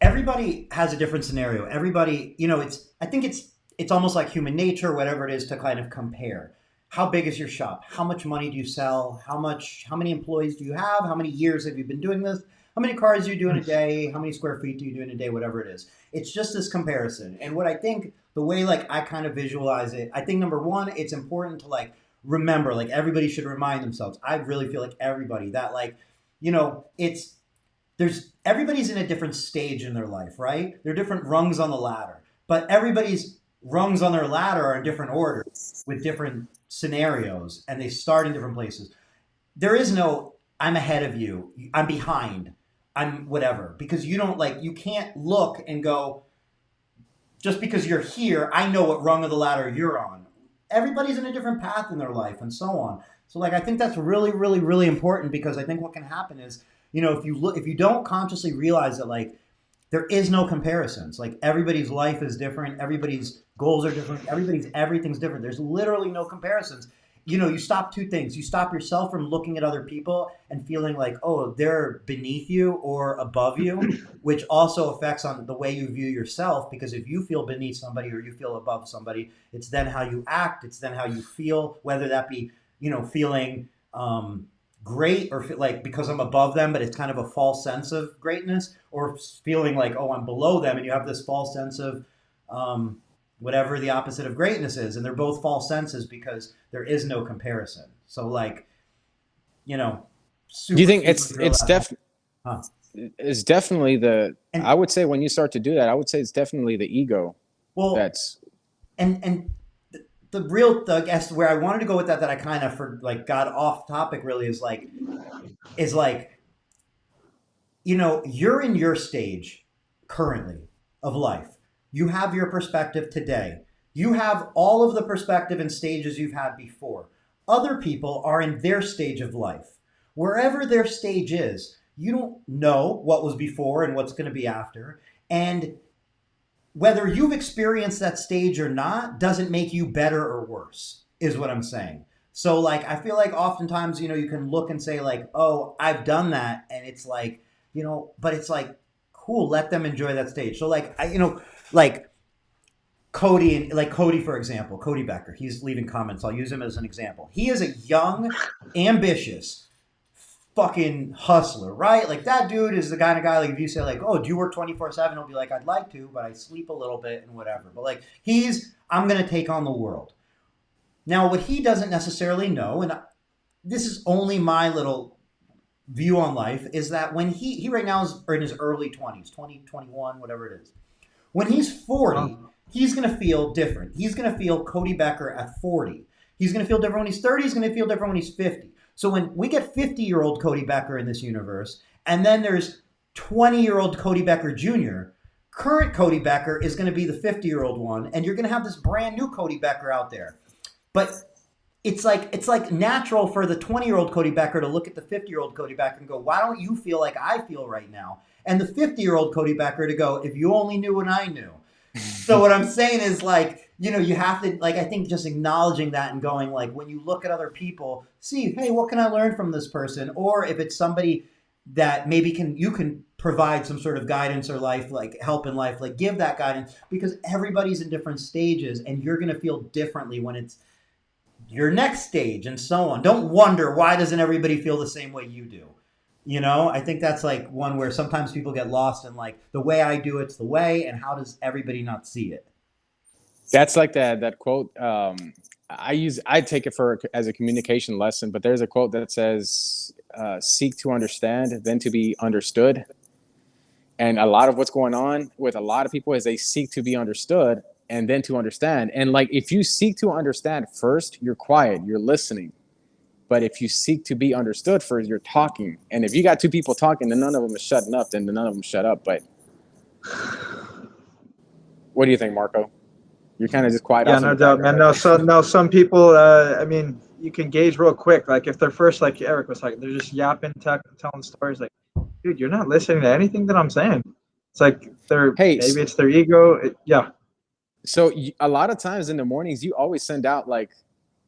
everybody has a different scenario. Everybody, I think it's almost like human nature, whatever it is, to kind of compare. How big is your shop? How much money do you sell? How many employees do you have? How many years have you been doing this? How many cars do you do in a day? How many square feet do you do in a day? Whatever it is. It's just this comparison. And what I think, the way like I kind of visualize it, I think number one, it's important to like remember, like everybody should remind themselves. I really feel like everybody that like, everybody's in a different stage in their life, right? They're different rungs on the ladder, but everybody's rungs on their ladder are in different orders with different scenarios, and they start in different places. There is no, I'm ahead of you, I'm behind, I'm whatever, because you can't look and go, just because you're here, I know what rung of the ladder you're on. Everybody's in a different path in their life and so on. So like, I think that's really, really, really important, because I think what can happen is, if you don't consciously realize that like there is no comparisons, like everybody's life is different, everybody's goals are different, everything's different. There's literally no comparisons. You stop two things. You stop yourself from looking at other people and feeling like, oh, they're beneath you or above you, which also affects on the way you view yourself. Because if you feel beneath somebody or you feel above somebody, it's then how you act. It's then how you feel, whether that be, feeling great or like because I'm above them, but it's kind of a false sense of greatness, or feeling like, oh, I'm below them, and you have this false sense of whatever the opposite of greatness is. And they're both false senses because there is no comparison. So like, do you think it's definitely I would say when you start to do that, I would say it's definitely the ego. Well, that's and the real, I guess where I wanted to go with that I kind of got off topic really is like, you're in your stage currently of life. You have your perspective today. You have all of the perspective and stages you've had before. Other people are in their stage of life. Wherever their stage is, you don't know what was before and what's going to be after. And whether you've experienced that stage or not doesn't make you better or worse, is what I'm saying. So like, I feel like oftentimes, you can look and say like, oh, I've done that. And it's like, but it's like, cool, let them enjoy that stage. So like, like Cody, for example, Cody Becker, he's leaving comments. I'll use him as an example. He is a young, ambitious, fucking hustler, right? Like that dude is the kind of guy, like if you say like, oh, do you work 24/7? He'll be like, I'd like to, but I sleep a little bit and whatever. But like I'm going to take on the world. Now, what he doesn't necessarily know, and this is only my little view on life, is that when he right now is in his early 20s, 20, 21, whatever it is. When he's 40, he's going to feel different. He's going to feel Cody Becker at 40. He's going to feel different when he's 30. He's going to feel different when he's 50. So when we get 50-year-old Cody Becker in this universe, and then there's 20-year-old Cody Becker Jr., current Cody Becker is going to be the 50-year-old one, and you're going to have this brand new Cody Becker out there. But it's like natural for the 20-year-old Cody Becker to look at the 50-year-old Cody Becker and go, why don't you feel like I feel right now? And the 50-year-old Cody Becker to go, if you only knew what I knew. So what I'm saying is like, you have to, like, I think just acknowledging that and going like, when you look at other people, see, hey, what can I learn from this person? Or if it's somebody that maybe you can provide some sort of guidance or life, like help in life, like give that guidance, because everybody's in different stages and you're going to feel differently when it's your next stage and so on. Don't wonder why doesn't everybody feel the same way you do. You know, I think that's like one where sometimes people get lost in like the way I do it's the way, and how does everybody not see it? That's like that quote. I take it as a communication lesson, but there's a quote that says, "Seek to understand, then to be understood." And a lot of what's going on with a lot of people is they seek to be understood and then to understand. And like if you seek to understand first, you're quiet, you're listening. But if you seek to be understood first, you're talking. And if you got two people talking and none of them is shutting up, then none of them shut up. But what do you think, Marco? You're kind of just quiet. Yeah, no doubt, man. No, some people. I mean, you can gauge real quick. Like if they're first, like Eric was like, they're just yapping, telling stories. Like, dude, you're not listening to anything that I'm saying. It's like maybe it's their ego. Yeah. So a lot of times in the mornings, you always send out like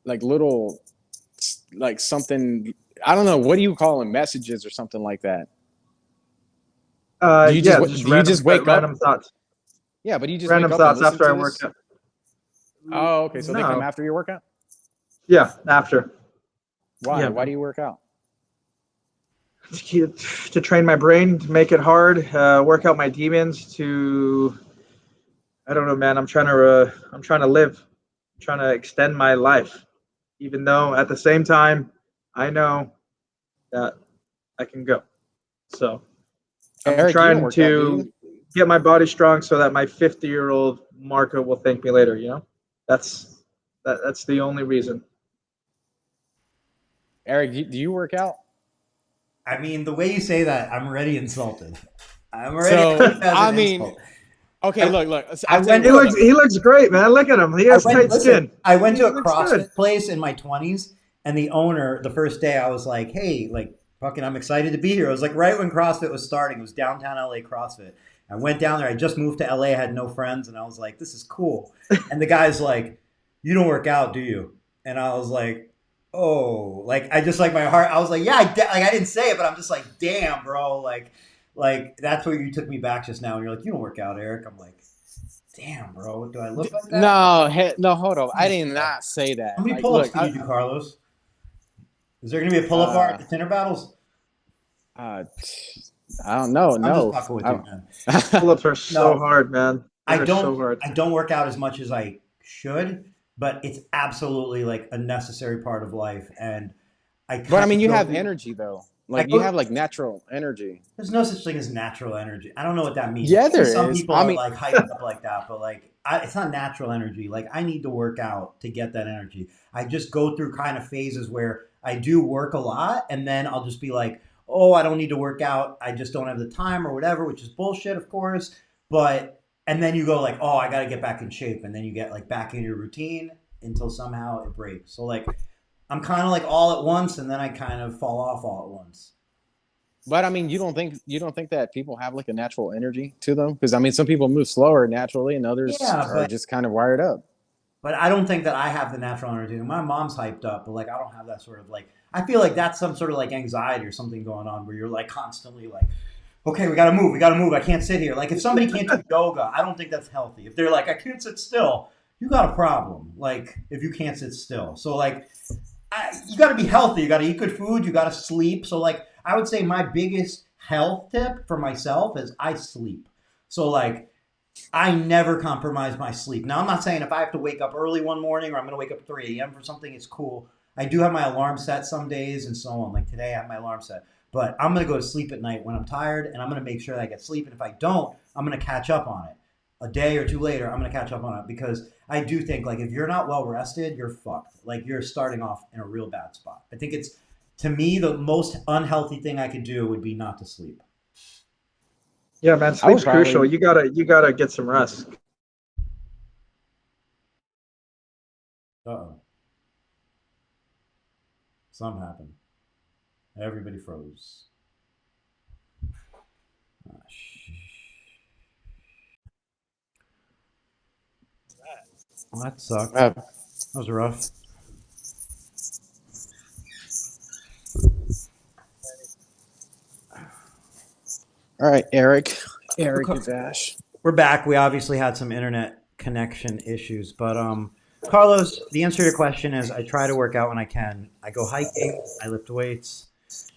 little, like something. I don't know. What do you call them? Messages or something like that. You just wake up. Random thoughts. Yeah, but you just random wake up thoughts after I work out. Oh, okay. So they come after your workout? Yeah, after. Why? Yeah. Why do you work out? To train my brain, to make it hard, work out my demons. I don't know, man. I'm trying to live. I'm trying to extend my life, even though at the same time, I know that I can go. So I'm Eric, trying to get my body strong so that my 50-year-old Marco will thank me later. You know, that's the only reason. Eric, do you work out? I mean, the way you say that, I'm already insulted. I'm already. Insult. Okay, look. He looks great, man. Look at him. He has tight skin. I went to a CrossFit place in my 20s, and the owner, the first day, I was like, "Hey, like, fucking, I'm excited to be here." It was like right when CrossFit was starting. It was downtown LA CrossFit. I went down there. I just moved to LA. I had no friends, and I was like, "This is cool." And the guy's like, "You don't work out, do you?" And I was like, "Oh," like I just like my heart. I was like, "Yeah, I didn't say it, but I'm just like, damn, bro, like that's where you took me back just now." And you're like, "You don't work out, Eric." I'm like, damn, bro, do I look like that? No, hold on. I did not say that. How many pull-ups do you do, Carlos? Is there going to be a pull-up bar at the Tinder battles? I don't know. I'm just fucking with you, man. Pull-ups are so hard, man. I don't work out as much as I should, but it's absolutely like a necessary part of life. And But I mean, you have energy though. Like you have like natural energy. There's no such thing as natural energy. I don't know what that means. Yeah, there Some is. people are like hyped up like that, but like it's not natural energy. Like I need to work out to get that energy. I just go through kind of phases where I do work a lot, and then I'll just be like, oh, I don't need to work out. I just don't have the time or whatever, which is bullshit, of course. And then you go like, oh, I got to get back in shape. And then you get like back in your routine until somehow it breaks. So like, I'm kind of like all at once, and then I kind of fall off all at once. But I mean, you don't think that people have like a natural energy to them? Because I mean, some people move slower naturally, and others are just kind of wired up. But I don't think that I have the natural energy. My mom's hyped up, but like I don't have that sort of like. I feel like that's some sort of like anxiety or something going on where you're like constantly like, okay, we gotta move. I can't sit here. Like if somebody can't do yoga, I don't think that's healthy. If they're like, I can't sit still, you got a problem. Like if you can't sit still, so like, you got to be healthy. You got to eat good food. You got to sleep. So like, I would say my biggest health tip for myself is I sleep. So like, I never compromise my sleep. Now I'm not saying if I have to wake up early one morning or I'm going to wake up at 3 a.m. for something, it's cool. I do have my alarm set some days and so on. Like today I have my alarm set. But I'm going to go to sleep at night when I'm tired, and I'm going to make sure that I get sleep. And if I don't, I'm going to catch up on it. A day or two later, I'm going to catch up on it because I do think like if you're not well rested, you're fucked. Like you're starting off in a real bad spot. I think it's, to me, the most unhealthy thing I could do would be not to sleep. Yeah, man, sleep's crucial. You gotta get some rest. Uh-oh. Something happened. Everybody froze. Well, that sucked. That was rough. All right, Eric. Eric is Ash. We're back. We obviously had some internet connection issues, but Carlos, the answer to your question is I try to work out when I can. I go hiking, I lift weights,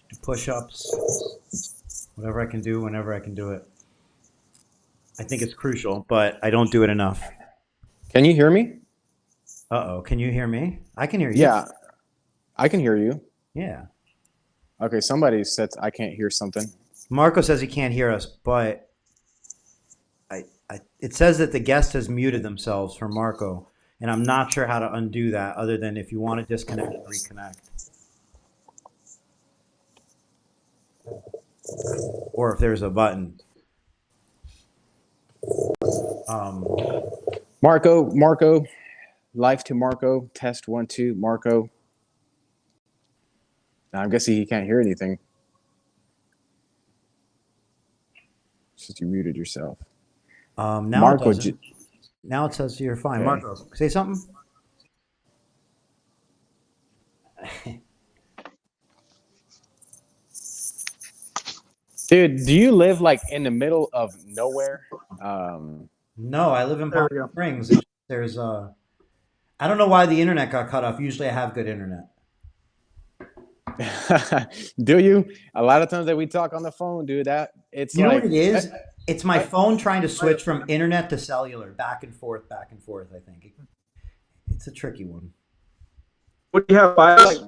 do push-ups, whatever I can do whenever I can do it. I think it's crucial, but I don't do it enough. Can you hear me? Uh-oh, can you hear me? I can hear you. Yeah, I can hear you. Yeah. Okay, somebody said I can't hear something. Marco says he can't hear us, but it says that the guest has muted themselves for Marco, and I'm not sure how to undo that other than if you want to disconnect and reconnect. Or if there's a button. Marco, life to Marco, test 1, 2, Marco. I'm guessing he can't hear anything. Since you muted yourself. Now Marco, now it says you're fine. Okay. Marco, say something. dude, do you live like in the middle of nowhere? No, I live in There we Palm go. Springs. There's I don't know why the internet got cut off. Usually I have good internet. Do you? A lot of times that we talk on the phone, dude, that it's You know like what it is? It's my phone trying to switch from internet to cellular, back and forth, I think. It's a tricky one. What do you have, bias?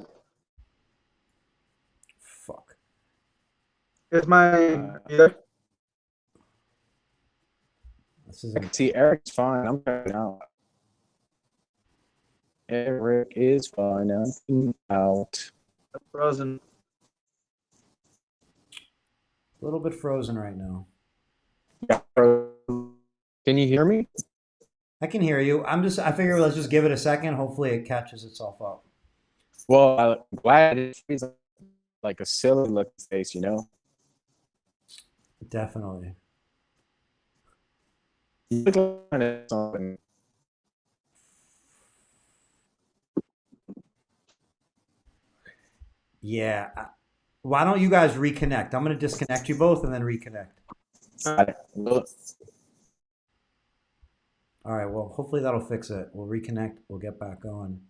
Fuck. Is my either? This is see, Eric's fine. I'm cutting out. Eric is fine. I'm out. Frozen. a little bit frozen right now. Can you hear me? I can hear you. I figure let's just give it a second. Hopefully it catches itself up. Well, I'm glad it's like a silly looking face, you know? Definitely. You look like something. Yeah. Why don't you guys reconnect? I'm going to disconnect you both and then reconnect. All right. Well, hopefully that'll fix it. We'll reconnect. We'll get back on.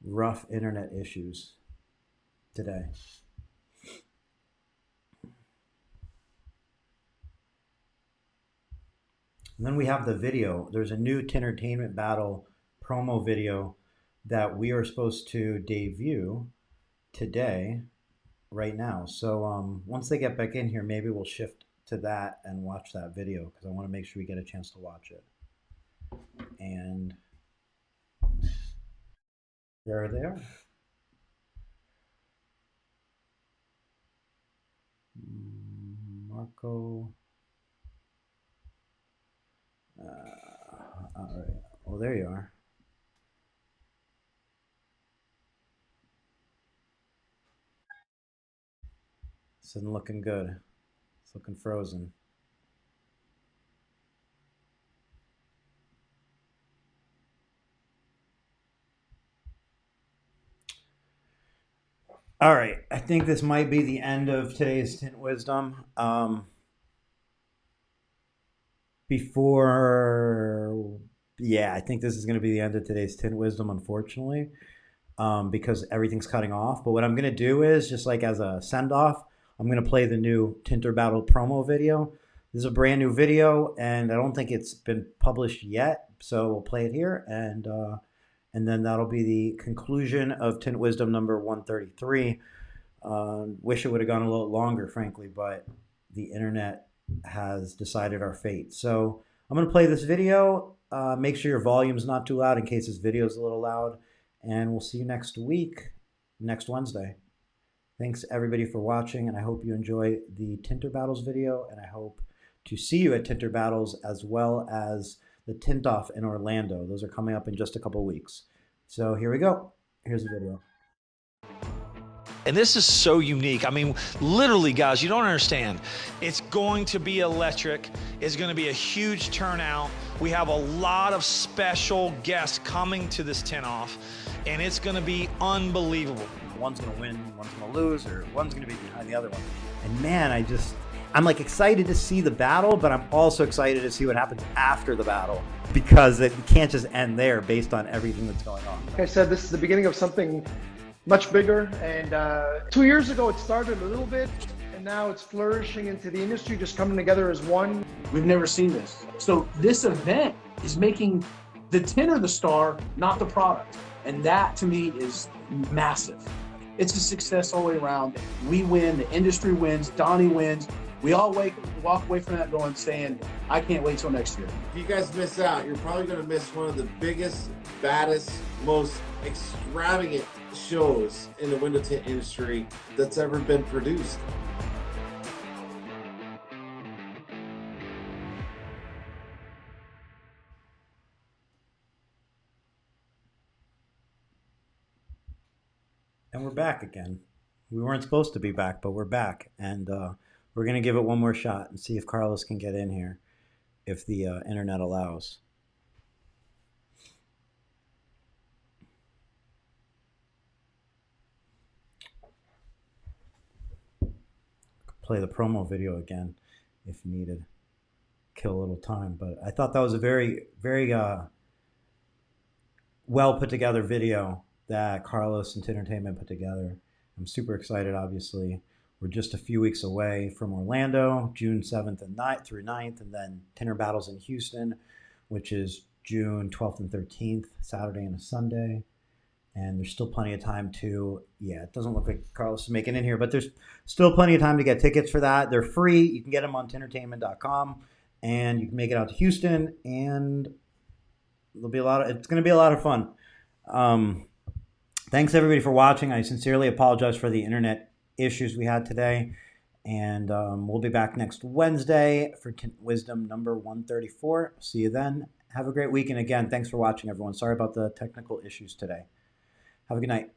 Rough internet issues today. And then we have the video. There's a new Tintertainment Battle promo video that we are supposed to debut today, right now. So once they get back in here, maybe we'll shift to that and watch that video because I want to make sure we get a chance to watch it. And there they are. Marco. All right. Well, there you are. This isn't looking good. It's looking frozen. All right. I think this might be the end of today's Tint Wisdom. I think this is going to be the end of today's Tint Wisdom, unfortunately, because everything's cutting off. But what I'm going to do is, just like as a send-off, I'm going to play the new Tinter Battle promo video. This is a brand new video, and I don't think it's been published yet, so we'll play it here, and then that'll be the conclusion of Tint Wisdom number 133. Wish it would have gone a little longer, frankly, but the internet has decided our fate. So I'm going to play this video. Make sure your volume's not too loud in case this video is a little loud, and we'll see you next week, next Wednesday. Thanks everybody for watching, and I hope you enjoy the Tinter Battles video, and I hope to see you at Tinter Battles as well as the Tint Off in Orlando. Those are coming up in just a couple weeks. So here we go. Here's the video. And this is so unique. I mean, literally, guys, you don't understand. It's going to be electric. It's going to be a huge turnout. We have a lot of special guests coming to this Tint Off, and it's going to be unbelievable. one's going to win, one's going to lose, or one's going to be behind the other one. And man, I'm like excited to see the battle, but I'm also excited to see what happens after the battle, because it can't just end there based on everything that's going on. Like I said, this is the beginning of something much bigger. And 2 years ago, it started a little bit, and now it's flourishing into the industry, just coming together as one. We've never seen this. So this event is making the tinter the star, not the product. And that to me is massive. It's a success all the way around. We win, the industry wins, Donnie wins. We all walk away from that going, saying, I can't wait till next year. If you guys miss out, you're probably going to miss one of the biggest, baddest, most extravagant shows in the window tint industry that's ever been produced. And we're back again. We weren't supposed to be back, but we're back. And we're going to give it one more shot and see if Carlos can get in here, if the internet allows. Play the promo video again if needed. Kill a little time. But I thought that was a very, very well put together video that Carlos and Tintertainment put together. I'm super excited, obviously. We're just a few weeks away from Orlando, June 7th and 9th through 9th, and then Tinter Battles in Houston, which is June 12th and 13th, Saturday and a Sunday. And there's still plenty of time to, it doesn't look like Carlos is making in here, but there's still plenty of time to get tickets for that. They're free. You can get them on tintertainment.com, and you can make it out to Houston, and it's going to be a lot of fun. Thanks everybody for watching. I sincerely apologize for the internet issues we had today, and we'll be back next Wednesday for Tint Wizdom number 134. See you then. Have a great week, and again, thanks for watching, everyone. Sorry about the technical issues today. Have a good night.